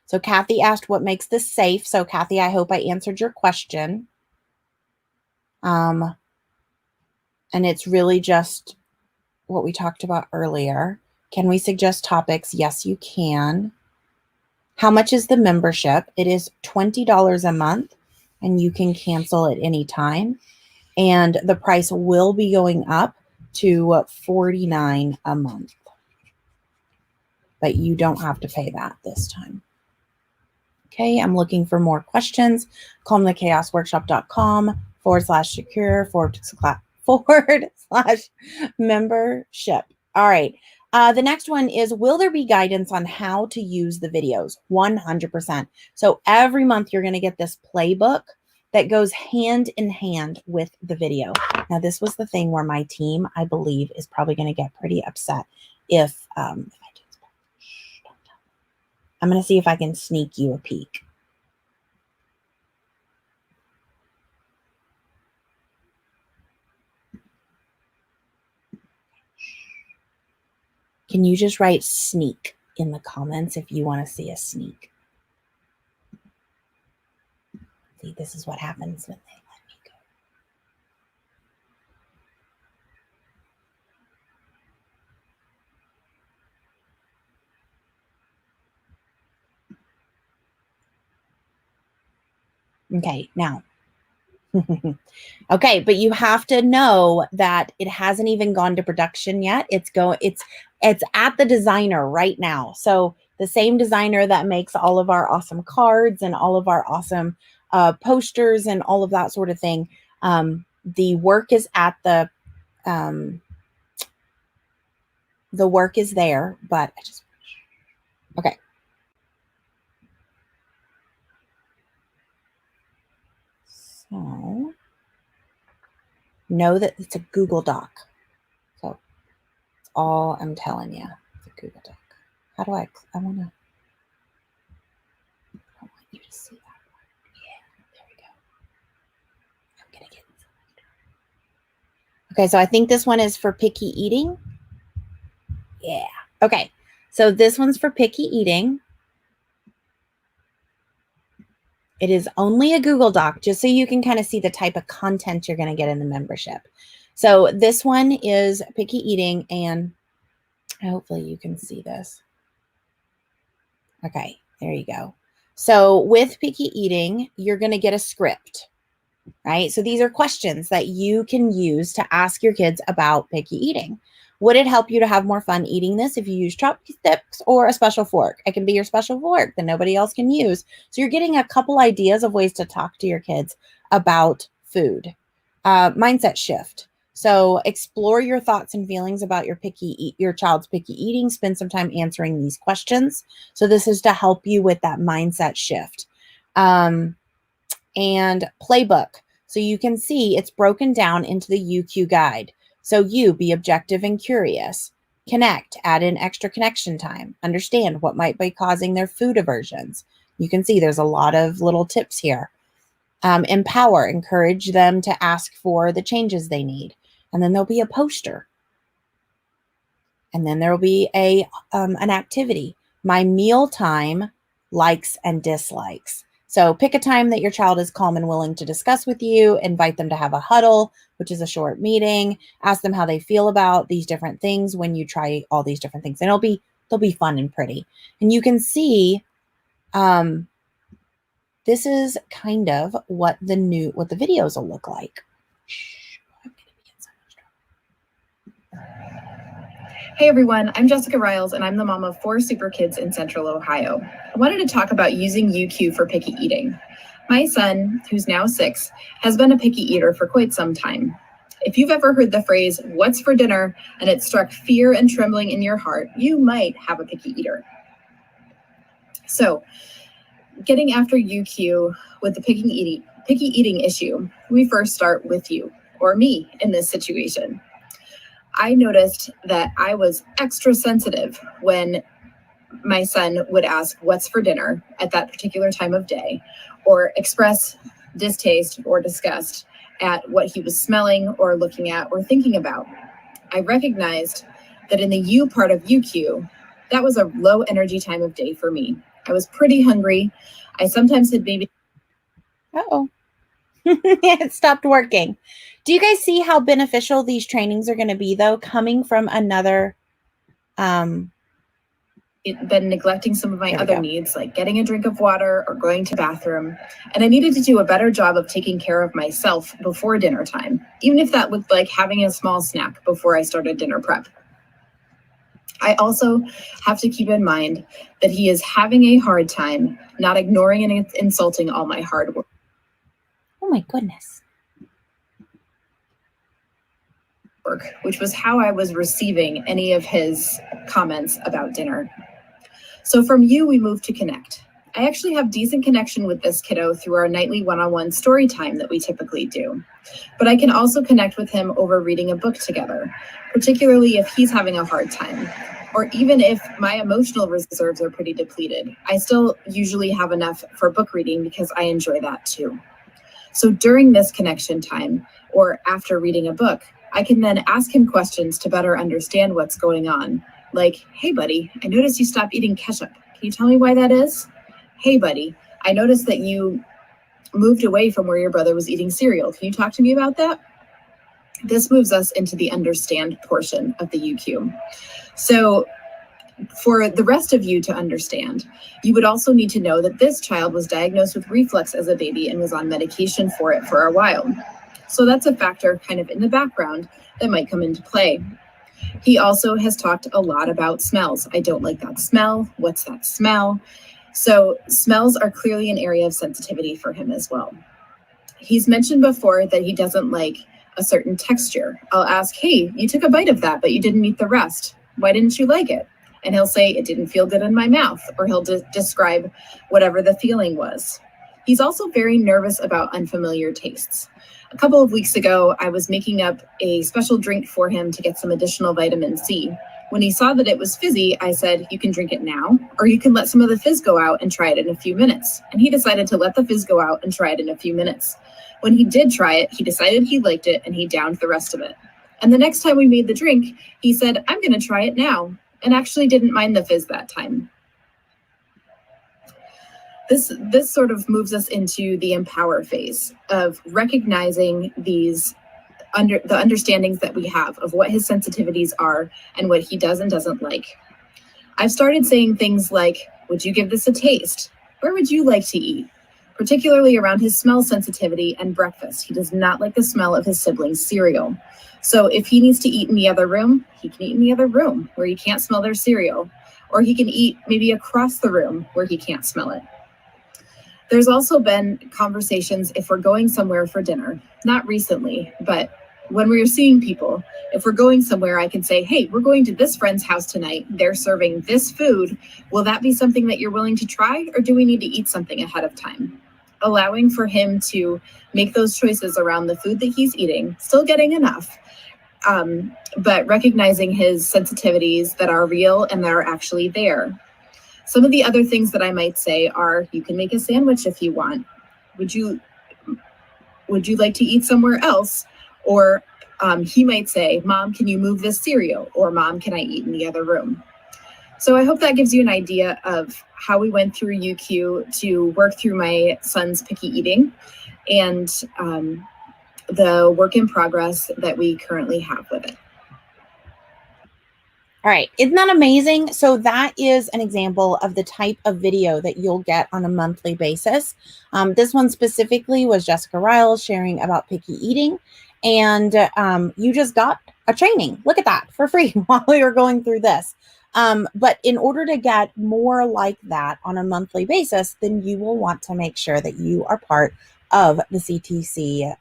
So Kathy asked, what makes this safe? So Kathy, I hope I answered your question. And it's really just what we talked about earlier. Can we suggest topics? Yes, you can. How much is the membership? It is $20 a month, and you can cancel at any time. And the price will be going up to $49 a month. But you don't have to pay that this time. Okay, I'm looking for more questions. calmthechaosworkshop.com/secure/membership. All right. The next one is, will there be guidance on how to use the videos? 100%. So every month you're going to get this playbook that goes hand in hand with the video. Now, this was the thing where my team, I believe, is probably going to get pretty upset if I do. I'm going to see if I can sneak you a peek. Can you just write sneak in the comments if you want to see a sneak? See, this is what happens when they let me go. Okay, now. Okay, but you have to know that it hasn't even gone to production yet. It's at the designer right now. So the same designer that makes all of our awesome cards and all of our awesome posters and all of that sort of thing. The work is at the work is there, but I just, okay. So know that it's a Google Doc. So that's all I'm telling you. It's a Google Doc. How do I want you to see that part. Yeah, there we go. I'm going to get it. Okay, so I think this one is for picky eating. Yeah. Okay, so this one's for picky eating. It is only a Google Doc, just so you can kind of see the type of content you're going to get in the membership. So this one is picky eating, and hopefully you can see this. Okay, there you go. So with picky eating, you're going to get a script, right? So these are questions that you can use to ask your kids about picky eating. Would it help you to have more fun eating this if you use chopsticks or a special fork? It can be your special fork that nobody else can use. So you're getting a couple ideas of ways to talk to your kids about food. Mindset shift. So explore your thoughts and feelings about your child's picky eating. Spend some time answering these questions. So this is to help you with that mindset shift. And playbook. So you can see it's broken down into the UQ guide. So you be objective and curious. Connect, add in extra connection time. Understand what might be causing their food aversions. You can see there's a lot of little tips here. Empower, encourage them to ask for the changes they need. And then there'll be a poster. And then there'll be an activity. My meal time, likes and dislikes. So pick a time that your child is calm and willing to discuss with you. Invite them to have a huddle, which is a short meeting. Ask them how they feel about these different things when you try all these different things. And they'll be fun and pretty. And you can see this is kind of what the videos will look like. Hey everyone, I'm Jessica Riles and I'm the mom of 4 super kids in Central Ohio. I wanted to talk about using UQ for picky eating. My son, who's now 6, has been a picky eater for quite some time. If you've ever heard the phrase, "What's for dinner?" and it struck fear and trembling in your heart, you might have a picky eater. So, getting after UQ with the picky eating issue, we first start with you, or me, in this situation. I noticed that I was extra sensitive when my son would ask what's for dinner at that particular time of day, or express distaste or disgust at what he was smelling or looking at or thinking about. I recognized that in the U part of UQ, that was a low energy time of day for me. I was pretty hungry. I sometimes had maybe... Uh-oh. It stopped working. Do you guys see how beneficial these trainings are going to be, though, coming from another... been neglecting some of my other needs, like getting a drink of water or going to the bathroom. And I needed to do a better job of taking care of myself before dinner time, even if that looked like having a small snack before I started dinner prep. I also have to keep in mind that he is having a hard time not ignoring and insulting all my hard work. Oh my goodness. Which was how I was receiving any of his comments about dinner. So from you, we moved to connect. I actually have decent connection with this kiddo through our nightly one-on-one story time that we typically do. But I can also connect with him over reading a book together, particularly if he's having a hard time, or even if my emotional reserves are pretty depleted. I still usually have enough for book reading because I enjoy that too. So during this connection time, or after reading a book, I can then ask him questions to better understand what's going on. Like, "Hey buddy, I noticed you stopped eating ketchup. Can you tell me why that is? Hey buddy, I noticed that you moved away from where your brother was eating cereal. Can you talk to me about that?" This moves us into the understand portion of the UQ. So for the rest of you to understand, you would also need to know that this child was diagnosed with reflux as a baby and was on medication for it for a while. So that's a factor kind of in the background that might come into play. He also has talked a lot about smells. I don't like that smell. What's that smell? So smells are clearly an area of sensitivity for him as well. He's mentioned before that he doesn't like a certain texture. I'll ask, "Hey, you took a bite of that, but you didn't eat the rest. Why didn't you like it?" And he'll say, "It didn't feel good in my mouth," or he'll describe whatever the feeling was. He's also very nervous about unfamiliar tastes. A couple of weeks ago, I was making up a special drink for him to get some additional vitamin C. When he saw that it was fizzy, I said, "You can drink it now, or you can let some of the fizz go out and try it in a few minutes." And he decided to let the fizz go out and try it in a few minutes. When he did try it, he decided he liked it and he downed the rest of it. And the next time we made the drink, he said, "I'm going to try it now," and actually didn't mind the fizz that time. This sort of moves us into the empower phase of recognizing the understandings that we have of what his sensitivities are and what he does and doesn't like. I've started saying things like, "Would you give this a taste? Where would you like to eat?" Particularly around his smell sensitivity and breakfast. He does not like the smell of his siblings' cereal. So if he needs to eat in the other room, he can eat in the other room where you can't smell their cereal, or he can eat maybe across the room where he can't smell it. There's also been conversations if we're going somewhere for dinner, not recently, but when we're seeing people, if we're going somewhere, I can say, "Hey, we're going to this friend's house tonight. They're serving this food. Will that be something that you're willing to try, or do we need to eat something ahead of time?" allowing for him to make those choices around the food that he's eating, still getting enough, but recognizing his sensitivities that are real and that are actually there. Some of the other things that I might say are, you can make a sandwich if you want. Would you like to eat somewhere else? Or he might say, Mom, can you move this cereal? Or Mom, can I eat in the other room? So I hope that gives you an idea of how we went through UQ to work through my son's picky eating and the work in progress that we currently have with it. All right, isn't that amazing? So that is an example of the type of video that you'll get on a monthly basis. This one specifically was Jessica Riles sharing about picky eating, and you just got a training. Look at that, for free while we were going through this. But in order to get more like that on a monthly basis, then you will want to make sure that you are part of the CTC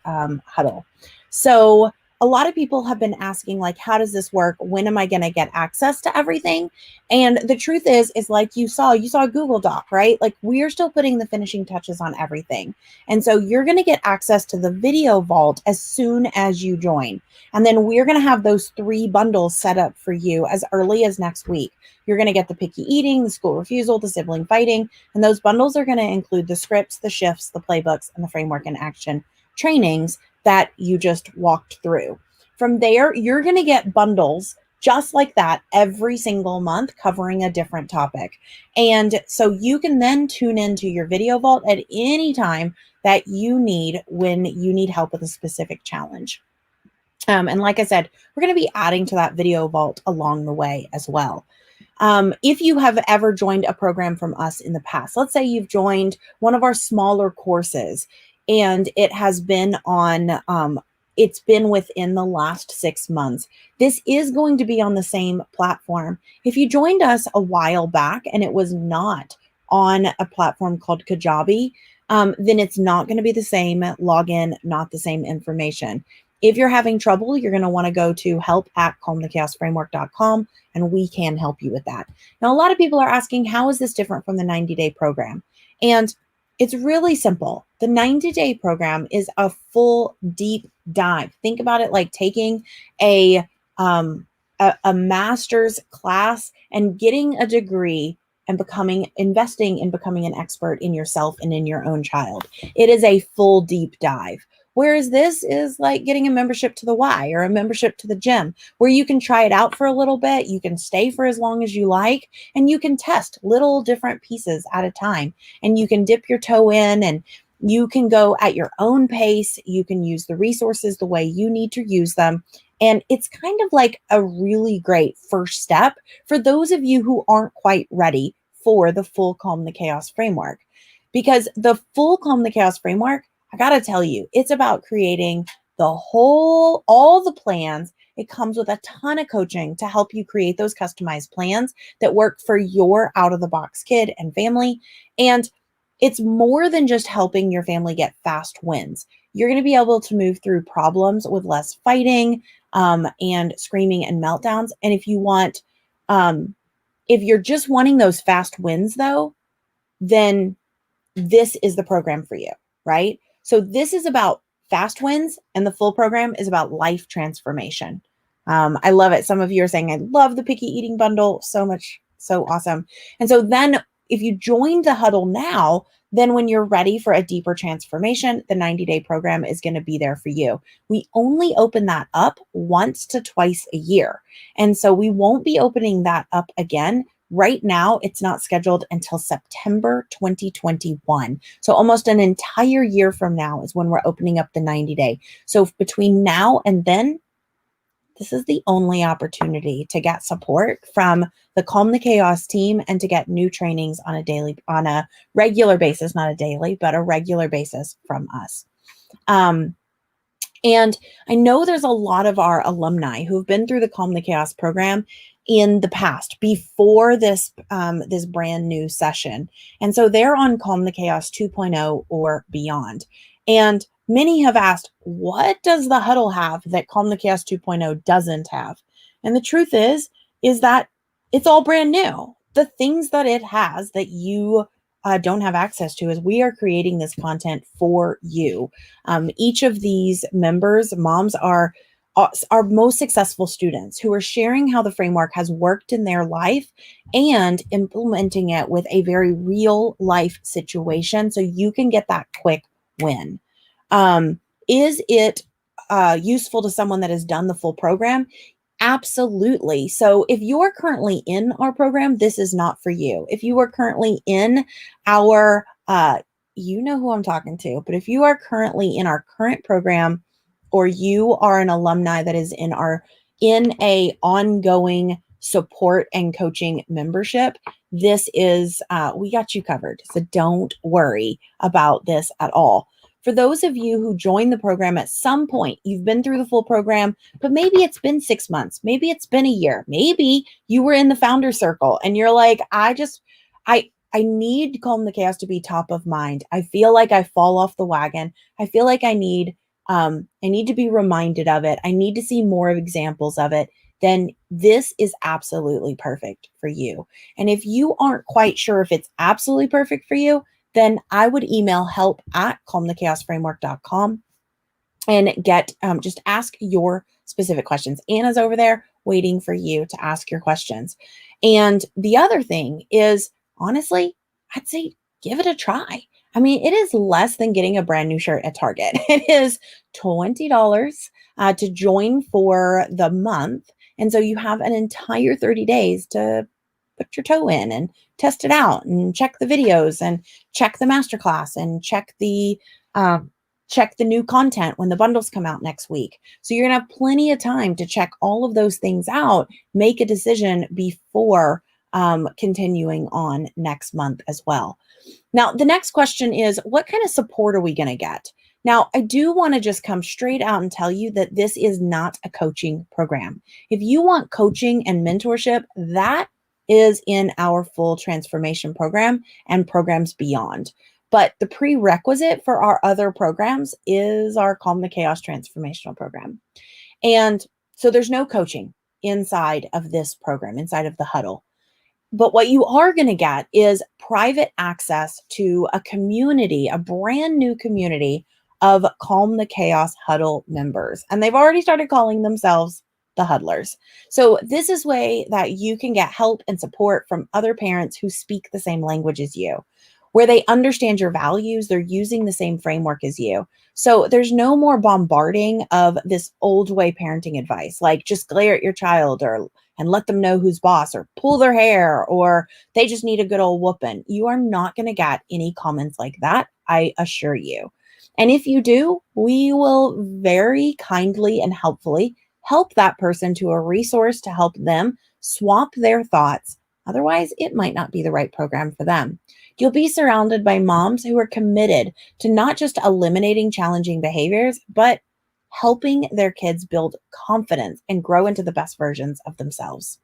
Huddle. So a lot of people have been asking, like, how does this work? When am I going to get access to everything? And the truth is like you saw a Google Doc, right? Like, we're still putting the finishing touches on everything. And so you're going to get access to the video vault as soon as you join. And then we're going to have those 3 bundles set up for you as early as next week. You're going to get the picky eating, the school refusal, the sibling fighting, and those bundles are going to include the scripts, the shifts, the playbooks, and the framework and action trainings that you just walked through. From there, you're going to get bundles just like that every single month covering a different topic. And so you can then tune into your video vault at any time that you need when you need help with a specific challenge. And like I said, we're going to be adding to that video vault along the way as well. If you have ever joined a program from us in the past, let's say you've joined one of our smaller courses and it has been on, it's been within the last 6 months. This is going to be on the same platform. If you joined us a while back and it was not on a platform called Kajabi, then it's not going to be the same login, not the same information. If you're having trouble, you're going to want to go to help@calmthechaosframework.com and we can help you with that. Now, a lot of people are asking, how is this different from the 90-day program? And it's really simple. The 90-day program is a full deep dive. Think about it like taking a master's class and getting a degree and investing in becoming an expert in yourself and in your own child. It is a full deep dive. Whereas this is like getting a membership to the Y or a membership to the gym, where you can try it out for a little bit, you can stay for as long as you like, and you can test little different pieces at a time. And you can dip your toe in and you can go at your own pace. You can use the resources the way you need to use them. And it's kind of like a really great first step for those of you who aren't quite ready for the full Calm the Chaos framework. Because the full Calm the Chaos framework, I got to tell you, it's about creating all the plans. It comes with a ton of coaching to help you create those customized plans that work for your out-of-the-box kid and family. And it's more than just helping your family get fast wins. You're going to be able to move through problems with less fighting and screaming and meltdowns. And if you want, if you're just wanting those fast wins though, then this is the program for you, right? So this is about fast wins and the full program is about life transformation. I love it. Some of you are saying, I love the picky eating bundle so much. So awesome. And so then if you join the huddle now, then when you're ready for a deeper transformation, the 90-day program is going to be there for you. We only open that up once to twice a year. And so we won't be opening that up again. Right now, it's not scheduled until September 2021. So almost an entire year from now is when we're opening up the 90-day. So between now and then, this is the only opportunity to get support from the Calm the Chaos team and to get new trainings on a regular basis, not a daily, but a regular basis from us. And I know there's a lot of our alumni who've been through the Calm the Chaos program in the past before this this brand new session. And so they're on Calm the Chaos 2.0 or beyond. And many have asked, what does the huddle have that Calm the Chaos 2.0 doesn't have? And the truth is that it's all brand new. The things that it has that you don't have access to is we are creating this content for you. Each of these members, moms, are our most successful students who are sharing how the framework has worked in their life and implementing it with a very real life situation so you can get that quick win. Is it useful to someone that has done the full program? Absolutely. So if you are currently in our program, this is not for you. If you are currently in our, you know who I'm talking to, but if you are currently in our current program, or you are an alumni that is in a ongoing support and coaching membership, this is, we got you covered. So don't worry about this at all. For those of you who joined the program at some point, you've been through the full program, but maybe it's been 6 months, maybe it's been a year, maybe you were in the founder circle and you're like, I need Calm the Chaos to be top of mind. I feel like I fall off the wagon. I feel like I need to be reminded of it. I need to see more of examples of it. Then this is absolutely perfect for you. And if you aren't quite sure if it's absolutely perfect for you, then I would email help@calmthechaosframework.com and just ask your specific questions. Anna's over there waiting for you to ask your questions. And the other thing is, honestly, I'd say give it a try. I mean, it is less than getting a brand new shirt at Target. It is $20 to join for the month. And so you have an entire 30 days to put your toe in and test it out and check the videos and check the masterclass and check the new content when the bundles come out next week. So you're going to have plenty of time to check all of those things out, make a decision before continuing on next month as well. Now, the next question is, what kind of support are we going to get? Now, I do want to just come straight out and tell you that this is not a coaching program. If you want coaching and mentorship, that is in our full transformation program and programs beyond. But the prerequisite for our other programs is our Calm the Chaos transformational program. And so there's no coaching inside of this program, inside of the huddle. But what you are going to get is private access to a community, a brand new community of Calm the Chaos Huddle members. And they've already started calling themselves the Huddlers. So this is way that you can get help and support from other parents who speak the same language as you, where they understand your values, they're using the same framework as you. So there's no more bombarding of this old way parenting advice, like just glare at your child and let them know who's boss, or pull their hair, or they just need a good old whooping. You are not going to get any comments like that, I assure you. And if you do, we will very kindly and helpfully help that person to a resource to help them swap their thoughts. Otherwise, it might not be the right program for them. You'll be surrounded by moms who are committed to not just eliminating challenging behaviors, but helping their kids build confidence and grow into the best versions of themselves.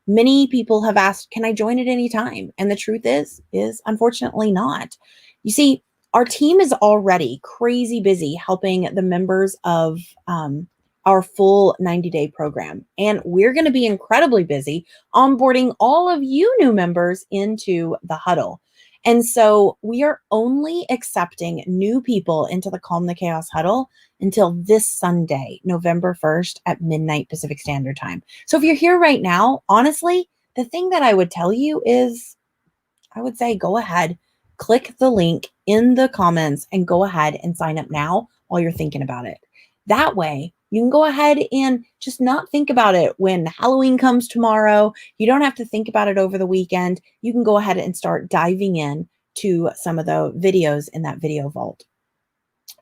Many people have asked, can I join at any time? And the truth is unfortunately not. You see, our team is already crazy busy helping the members of our full 90-day program. And we're going to be incredibly busy onboarding all of you new members into the huddle. And so we are only accepting new people into the Calm the Chaos Huddle until this Sunday, November 1st at midnight Pacific Standard Time. So if you're here right now, honestly, the thing that I would tell you is, I would say go ahead, click the link in the comments and go ahead and sign up now while you're thinking about it. That way, you can go ahead and just not think about it when Halloween comes tomorrow. You don't have to think about it over the weekend. You can go ahead and start diving in to some of the videos in that video vault.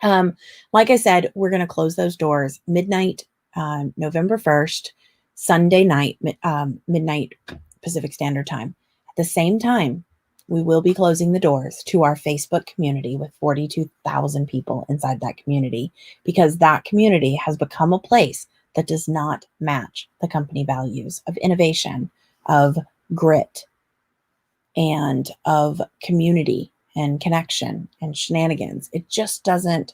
Like I said, we're going to close those doors midnight, November 1st, Sunday night, midnight Pacific Standard Time. At the same time, we will be closing the doors to our Facebook community with 42,000 people inside that community, because that community has become a place that does not match the company values of innovation, of grit, and of community and connection and shenanigans. It just doesn't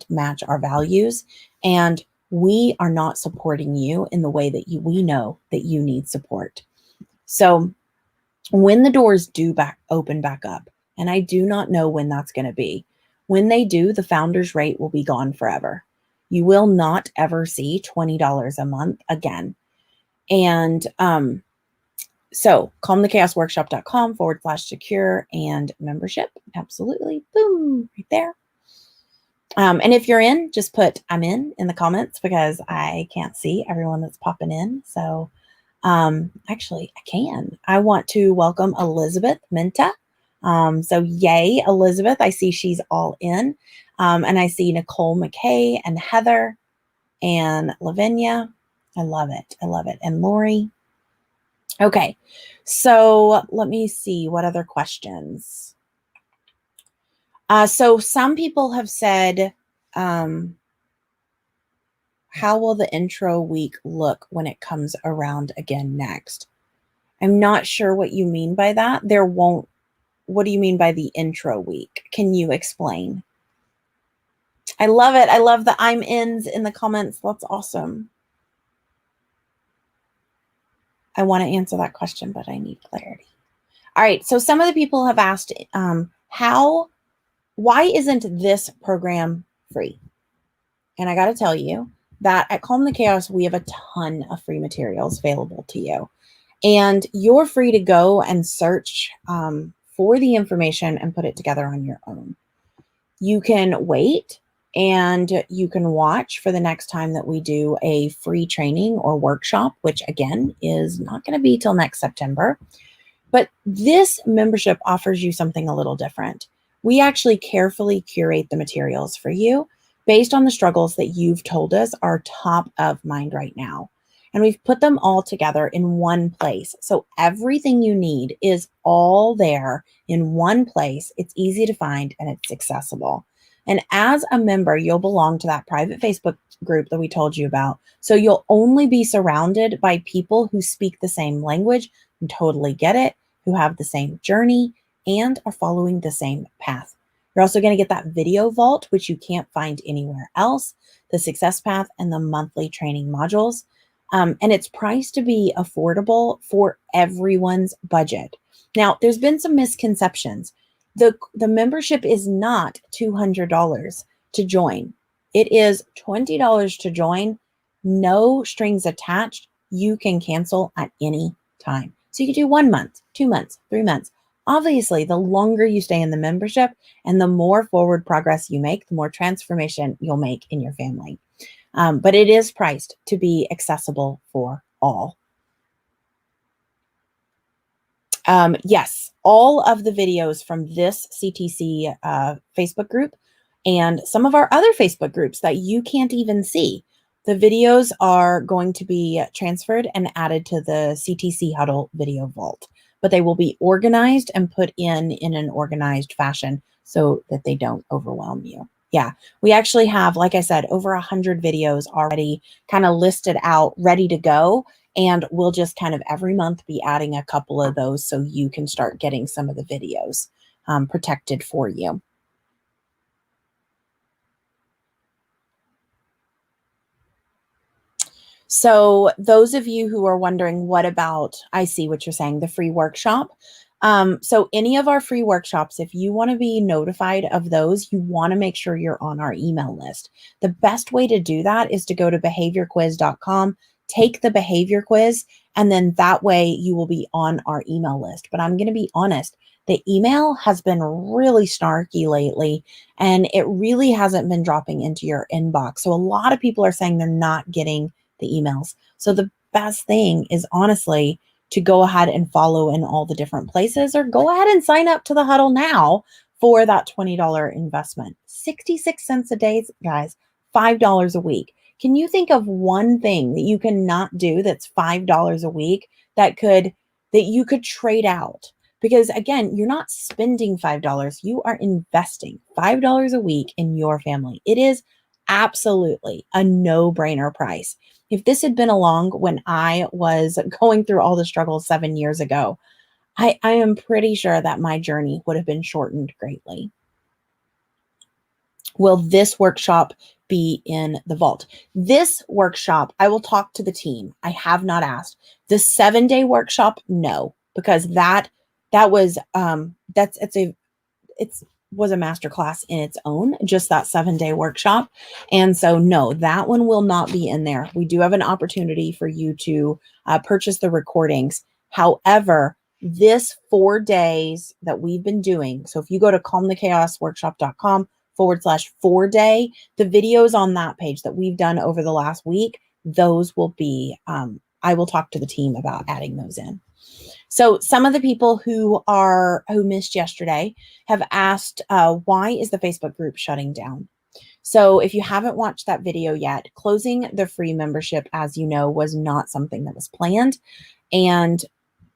match our values. And we are not supporting you in the way that we know that you need support. So when the doors do open back up, and I do not know when that's going to be, when they do, the founder's rate will be gone forever. You will not ever see $20 a month again. And so calmthechaosworkshop.com/secure and membership. Absolutely. Boom, right there. And if you're in, just put I'm in the comments, because I can't see everyone that's popping in. So actually I can. I want to welcome Elizabeth Minta. So yay, Elizabeth. I see she's all in. And I see Nicole McKay and Heather and Lavinia. I love it. I love it. And Lori. Okay. So let me see what other questions. So some people have said, how will the intro week look when it comes around again next? I'm not sure what you mean by that. What do you mean by the intro week? Can you explain? I love it. I love the I'm ins in the comments. That's awesome. I want to answer that question, but I need clarity. All right. So some of the people have asked, why isn't this program free? And I got to tell you that at Calm the Chaos, we have a ton of free materials available to you. And you're free to go and search for the information and put it together on your own. You can wait and you can watch for the next time that we do a free training or workshop, which again is not going to be till next September. But this membership offers you something a little different. We actually carefully curate the materials for you based on the struggles that you've told us are top of mind right now. And we've put them all together in one place. So everything you need is all there in one place. It's easy to find and it's accessible. And as a member, you'll belong to that private Facebook group that we told you about. So you'll only be surrounded by people who speak the same language and totally get it, who have the same journey and are following the same path. You're also going to get that video vault, which you can't find anywhere else, the success path, and the monthly training modules. And it's priced to be affordable for everyone's budget. Now, there's been some misconceptions. The membership is not $200 to join. It is $20 to join, no strings attached. You can cancel at any time. So you can do 1 month, 2 months, 3 months. Obviously, the longer you stay in the membership and the more forward progress you make, the more transformation you'll make in your family. But it is priced to be accessible for all. Yes, all of the videos from this CTC Facebook group and some of our other Facebook groups that you can't even see, the videos are going to be transferred and added to the CTC Huddle video vault, but they will be organized and put in an organized fashion so that they don't overwhelm you. Yeah, we actually have, like I said, over 100 videos already kind of listed out, ready to go. And we'll just kind of every month be adding a couple of those so you can start getting some of the videos protected for you. So those of you who are wondering, what about, I see what you're saying, the free workshop. So any of our free workshops, if you want to be notified of those, you want to make sure you're on our email list. The best way to do that is to go to behaviorquiz.com, take the behavior quiz, and then that way you will be on our email list. But I'm going to be honest, the email has been really snarky lately, and it really hasn't been dropping into your inbox. So a lot of people are saying they're not getting the emails. So the best thing is honestly to go ahead and follow in all the different places, or go ahead and sign up to the huddle now for that $20 investment. 66 cents a day, guys, $5 a week. Can you think of one thing that you cannot do that's $5 a week that you could trade out? Because again, you're not spending $5, you are investing $5 a week in your family. It is absolutely a no-brainer price. If this had been along when I was going through all the struggles 7 years ago, I am pretty sure that my journey would have been shortened greatly. Will this workshop be in the vault? This workshop, I will talk to the team. I have not asked. The 7-day workshop, no, because that that was it's was a masterclass in its own, just that 7-day workshop. And so no, that one will not be in there. We do have an opportunity for you to purchase the recordings. However, this 4 days that we've been doing, so if you go to calmthechaosworkshop.com/4-day, the videos on that page that we've done over the last week, those will be, I will talk to the team about adding those in. So some of the people who missed yesterday have asked, why is the Facebook group shutting down? So if you haven't watched that video yet, closing the free membership, as you know, was not something that was planned. And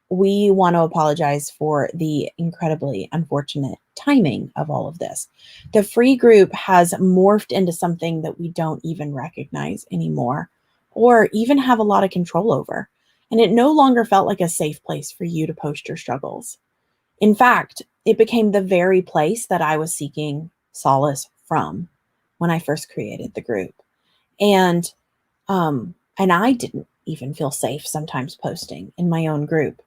we want to apologize for the incredibly unfortunate timing of all of this. The free group has morphed into something that we don't even recognize anymore or even have a lot of control over. And it no longer felt like a safe place for you to post your struggles. In fact, it became the very place that I was seeking solace from when I first created the group. And I didn't even feel safe sometimes posting in my own group.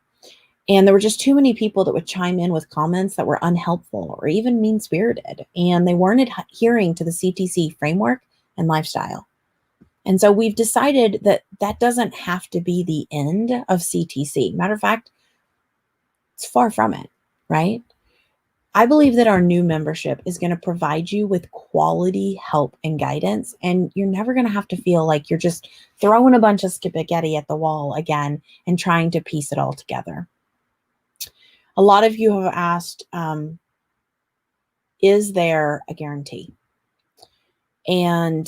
And there were just too many people that would chime in with comments that were unhelpful or even mean-spirited, and they weren't adhering to the CTC framework and lifestyle. And so we've decided that that doesn't have to be the end of CTC. Matter of fact, it's far from it, right? I believe that our new membership is going to provide you with quality help and guidance, and you're never going to have to feel like you're just throwing a bunch of spaghetti at the wall again and trying to piece it all together. A lot of you have asked, is there a guarantee? And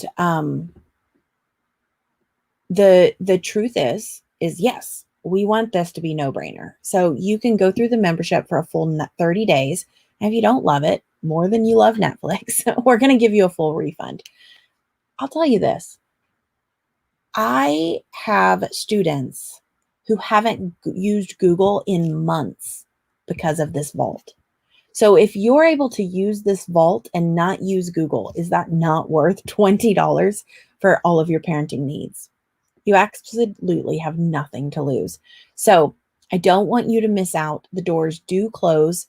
the truth is yes, we want this to be no-brainer. So you can go through the membership for a full 30 days. And if you don't love it more than you love Netflix, we're going to give you a full refund. I'll tell you this. I have students who haven't used Google in months because of this vault. So if you're able to use this vault and not use Google, is that not worth $20 for all of your parenting needs? You absolutely have nothing to lose. So I don't want you to miss out. The doors do close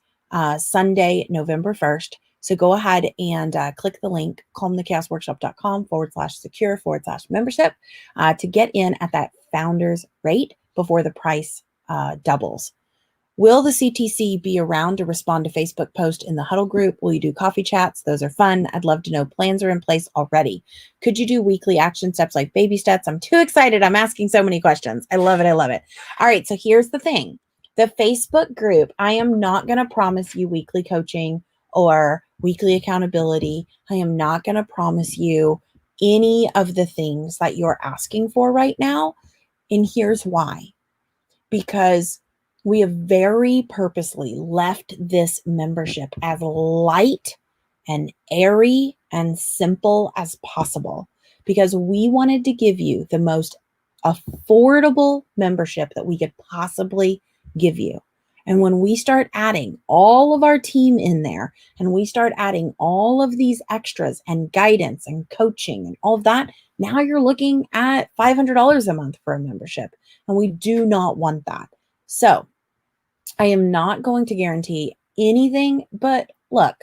Sunday, November 1st. So go ahead and click the link, calmthechaosworkshop.com/secure/membership to get in at that founder's rate before the price doubles. Will the CTC be around to respond to Facebook posts in the huddle group? Will you do coffee chats? Those are fun. I'd love to know. Plans are in place already. Could you do weekly action steps like baby steps? I'm too excited. I'm asking so many questions. I love it. I love it. All right. So here's the thing. The Facebook group, I am not going to promise you weekly coaching or weekly accountability. I am not going to promise you any of the things that you're asking for right now. And here's why. Because we have very purposely left this membership as light and airy and simple as possible because we wanted to give you the most affordable membership that we could possibly give you. And when we start adding all of our team in there and we start adding all of these extras and guidance and coaching and all of that, now you're looking at $500 a month for a membership. And we do not want that. So I am not going to guarantee anything, but look,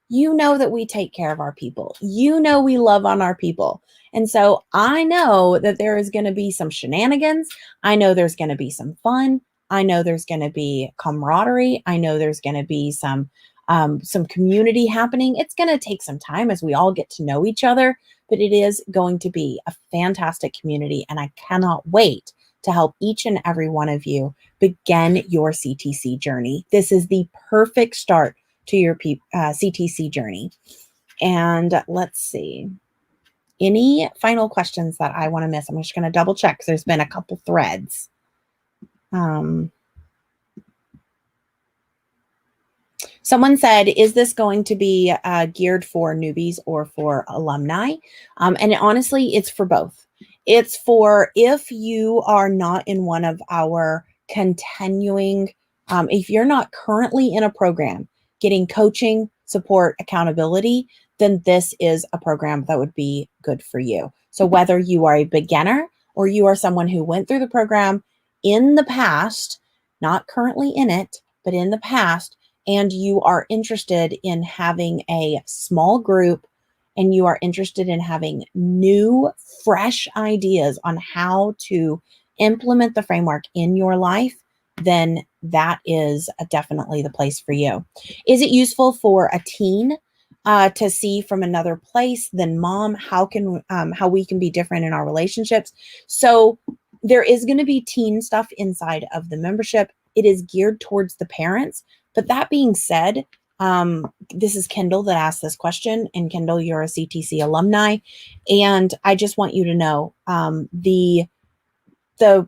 you know that we take care of our people. You know we love on our people. And so I know that there is going to be some shenanigans. I know there's going to be some fun. I know there's going to be camaraderie. I know there's going to be some community happening. It's going to take some time as we all get to know each other, but it is going to be a fantastic community. And I cannot wait to help each and every one of you begin your CTC journey. This is the perfect start to your CTC journey. And let's see. Any final questions that I want to miss? I'm just going to double check because there's been a couple threads. Someone said, is this going to be geared for newbies or for alumni? And honestly, it's for both. It's for if you are not in one of our continuing, if you're not currently in a program getting coaching, support, accountability, then this is a program that would be good for you. So whether you are a beginner or you are someone who went through the program in the past, not currently in it, but in the past, and you are interested in having a small group and you are interested in having new, fresh ideas on how to implement the framework in your life, then that is definitely the place for you. Is it useful for a teen to see from another place than mom? How we can be different in our relationships? So there is going to be teen stuff inside of the membership. It is geared towards the parents. But that being said, this is Kendall that asked this question. And Kendall, you're a CTC alumni. And I just want you to know the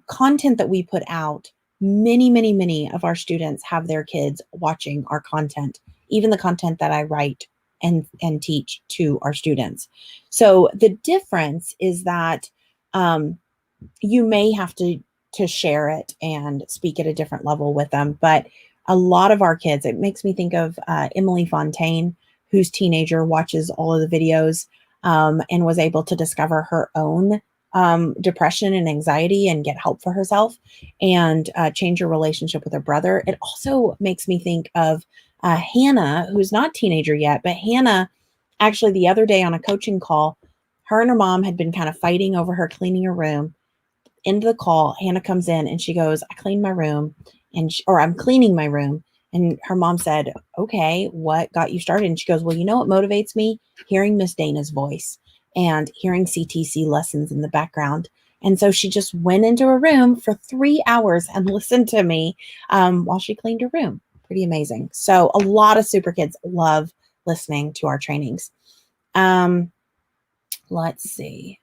content that we put out, many of our students have their kids watching our content, even the content that I write and teach to our students. So the difference is that you may have to share it and speak at a different level with them. But a lot of our kids, it makes me think of Emily Fontaine, whose teenager watches all of the videos and was able to discover her own depression and anxiety and get help for herself and change her relationship with her brother. It also makes me think of Hannah, who's not a teenager yet, but Hannah, actually the other day on a coaching call, her and her mom had been kind of fighting over her cleaning her room. Into the call, Hannah comes in and she goes, I cleaned my room or I'm cleaning my room. And her mom said, okay, what got you started? And she goes, well, you know what motivates me? Hearing Miss Dana's voice and hearing CTC lessons in the background. And so she just went into her room for 3 hours and listened to me while she cleaned her room. Pretty amazing. So a lot of super kids love listening to our trainings. Let's see.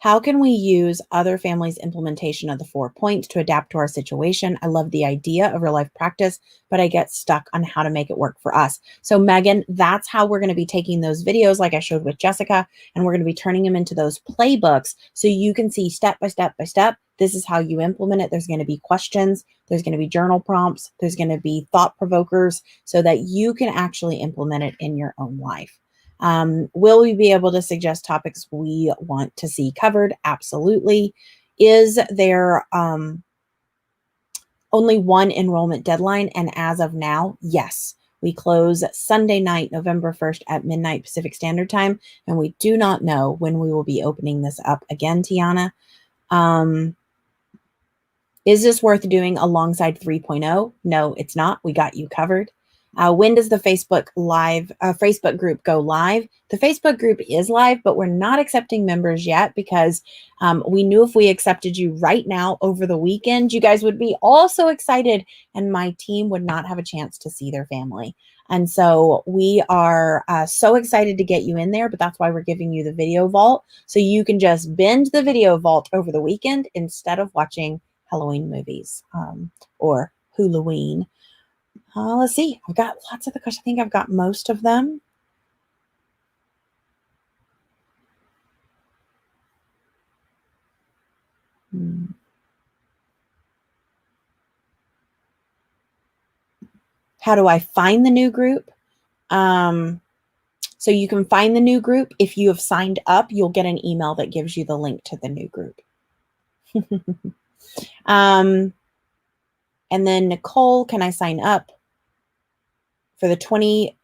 How can we use other families' implementation of the 4 points to adapt to our situation? I love the idea of real life practice, but I get stuck on how to make it work for us. So Megan, that's how we're going to be taking those videos like I showed with Jessica, and we're going to be turning them into those playbooks so you can see step by step by step. This is how you implement it. There's going to be questions. There's going to be journal prompts. There's going to be thought provokers so that you can actually implement it in your own life. Will we be able to suggest topics we want to see covered? Absolutely. Is there only one enrollment deadline? And as of now, yes. We close Sunday night, November 1st at midnight Pacific Standard Time, and we do not know when we will be opening this up again, Tiana. Is this worth doing alongside 3.0? No, it's not. We got you covered. When does the Facebook group go live? The Facebook group is live, but we're not accepting members yet because we knew if we accepted you right now over the weekend, you guys would be all so excited and my team would not have a chance to see their family. And so we are so excited to get you in there, but that's why we're giving you the video vault. So you can just binge the video vault over the weekend instead of watching Halloween movies or Halloween. Let's see. I've got lots of the questions. I think I've got most of them. How do I find the new group? So you can find the new group. If you have signed up, you'll get an email that gives you the link to the new group. And then Nicole, can I sign up for the $20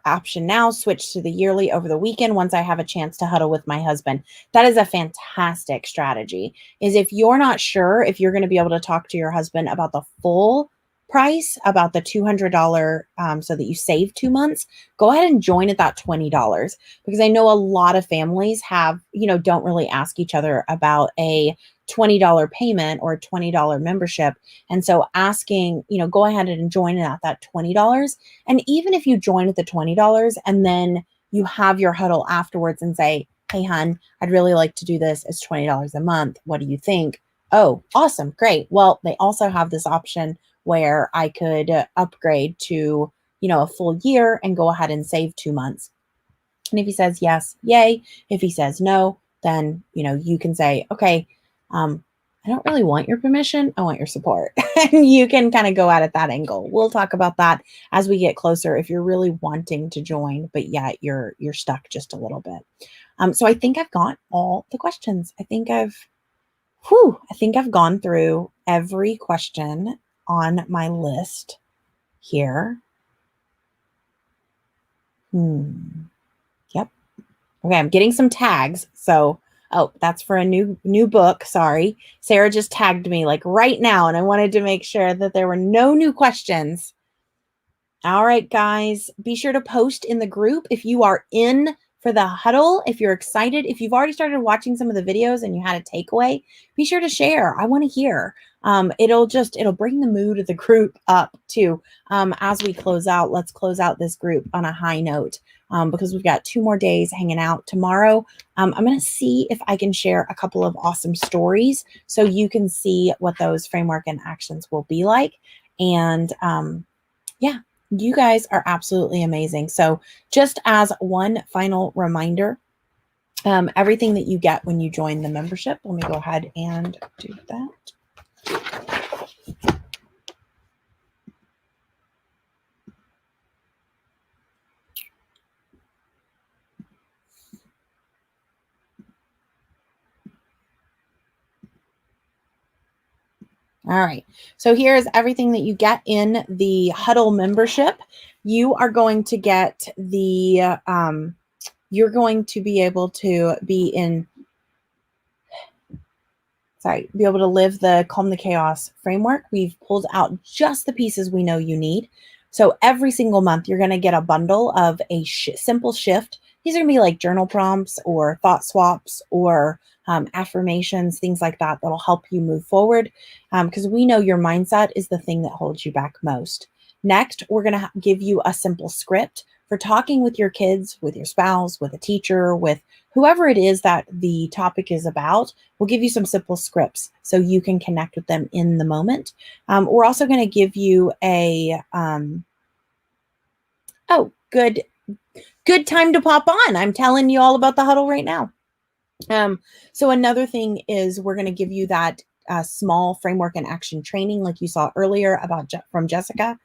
option now, switch to the yearly over the weekend once I have a chance to huddle with my husband? That is a fantastic strategy. Is if you're not sure if you're going to be able to talk to your husband about the full price, about the $200 so that you save 2 months, go ahead and join at that $20, because I know a lot of families have, don't really ask each other about a $20 payment or a $20 membership. And so asking, go ahead and join at that $20. And even if you join at the $20 and then you have your huddle afterwards and say, hey, hun, I'd really like to do this. It's $20 a month. What do you think? Oh, awesome. Great. Well, they also have this option where I could upgrade to, a full year and go ahead and save 2 months. And if he says yes, yay. If he says no, then, you can say, okay, I don't really want your permission. I want your support. And you can kind of go at it that angle. We'll talk about that as we get closer if you're really wanting to join, but yet you're stuck just a little bit. So I think I've got all the questions. I think I've gone through every question on my list here. Yep. Okay, I'm getting some tags. So, oh, that's for a new book. Sorry. Sarah just tagged me like right now, and I wanted to make sure that there were no new questions. All right, guys, be sure to post in the group if you are in for the huddle, if you're excited, if you've already started watching some of the videos and you had a takeaway, be sure to share. I want to hear. It'll bring the mood of the group up too. As we close out, let's close out this group on a high note because we've got 2 more days hanging out tomorrow. I'm going to see if I can share a couple of awesome stories so you can see what those framework and actions will be like. And yeah, you guys are absolutely amazing. So just as one final reminder, everything that you get when you join the membership, let me go ahead and do that. All right. So here's everything that you get in the Huddle membership. You are going to get the, you're going to be able to be able to live the Calm the Chaos framework. We've pulled out just the pieces we know you need. So every single month, you're going to get a bundle of a simple shift. These are going to be like journal prompts or thought swaps or affirmations, things like that that'll help you move forward because we know your mindset is the thing that holds you back most. Next, we're going to give you a simple script for talking with your kids, with your spouse, with a teacher, with whoever it is that the topic is about. We'll give you some simple scripts so you can connect with them in the moment. We're also going to give you a, good time to pop on. I'm telling you all about the huddle right now. So another thing is we're going to give you that small framework and action training like you saw earlier from Jessica,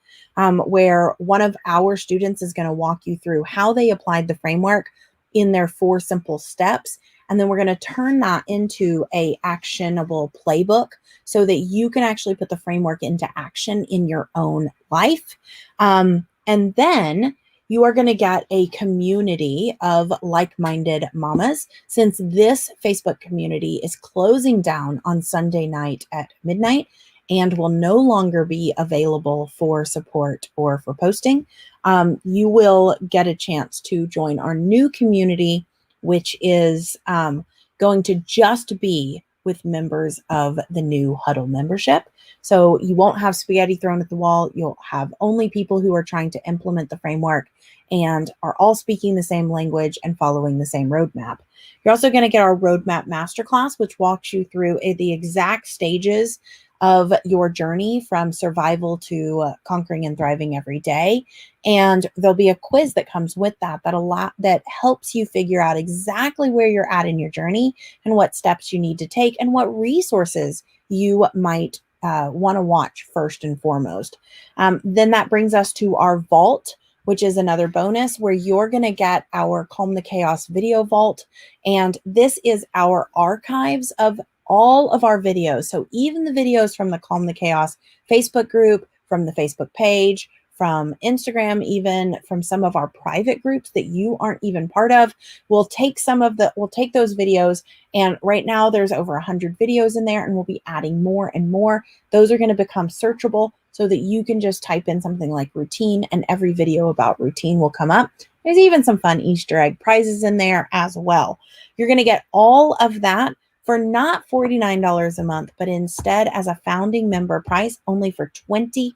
where one of our students is going to walk you through how they applied the framework in their 4 simple steps. And then we're going to turn that into a actionable playbook so that you can actually put the framework into action in your own life. And then you are going to get a community of like-minded mamas since this Facebook community is closing down on Sunday night at midnight and will no longer be available for support or for posting. You will get a chance to join our new community, which is going to just be with members of the new Huddle membership. So you won't have spaghetti thrown at the wall. You'll have only people who are trying to implement the framework and are all speaking the same language and following the same roadmap. You're also going to get our roadmap masterclass, which walks you through the exact stages of your journey from survival to conquering and thriving every day. And there'll be a quiz that comes with that helps you figure out exactly where you're at in your journey and what steps you need to take and what resources you might want to watch first and foremost. Then that brings us to our vault, which is another bonus where you're going to get our Calm the Chaos video vault. And this is our archives of all of our videos. So even the videos from the Calm the Chaos Facebook group, from the Facebook page, from Instagram, even from some of our private groups that you aren't even part of, we'll take those videos. And right now there's over 100 videos in there and we'll be adding more and more. Those are going to become searchable so that you can just type in something like routine and every video about routine will come up. There's even some fun Easter egg prizes in there as well. You're going to get all of that for not $49 a month, but instead as a founding member price only for $20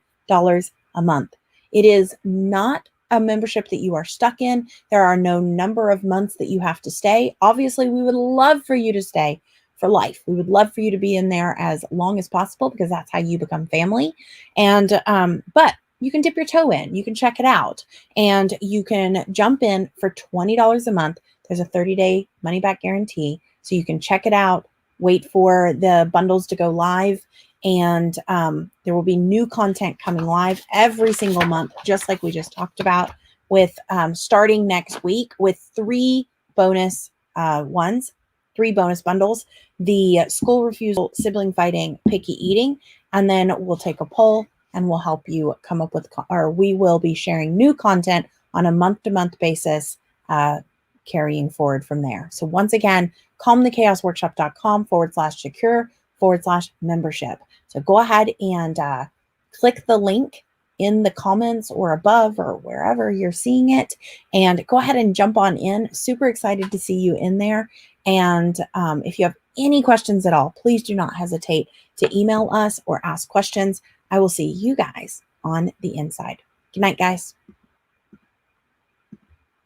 a month. It is not a membership that you are stuck in. There are no number of months that you have to stay. Obviously, we would love for you to stay for life. We would love for you to be in there as long as possible because that's how you become family. And but you can dip your toe in. You can check it out. And you can jump in for $20 a month. There's a 30-day money-back guarantee. So you can check it out, wait for the bundles to go live, and there will be new content coming live every single month, just like we just talked about, with starting next week with 3 bonus 3 bonus bundles, the school refusal, sibling fighting, picky eating, and then we'll take a poll and we'll help you come up with, or we will be sharing new content on a month-to-month basis, carrying forward from there. So once again, calmthechaosworkshop.com/secure/membership. So go ahead and click the link in the comments or above or wherever you're seeing it, and go ahead and jump on in. Super excited to see you in there. And if you have any questions at all, please do not hesitate to email us or ask questions. I will see you guys on the inside. Good night, guys.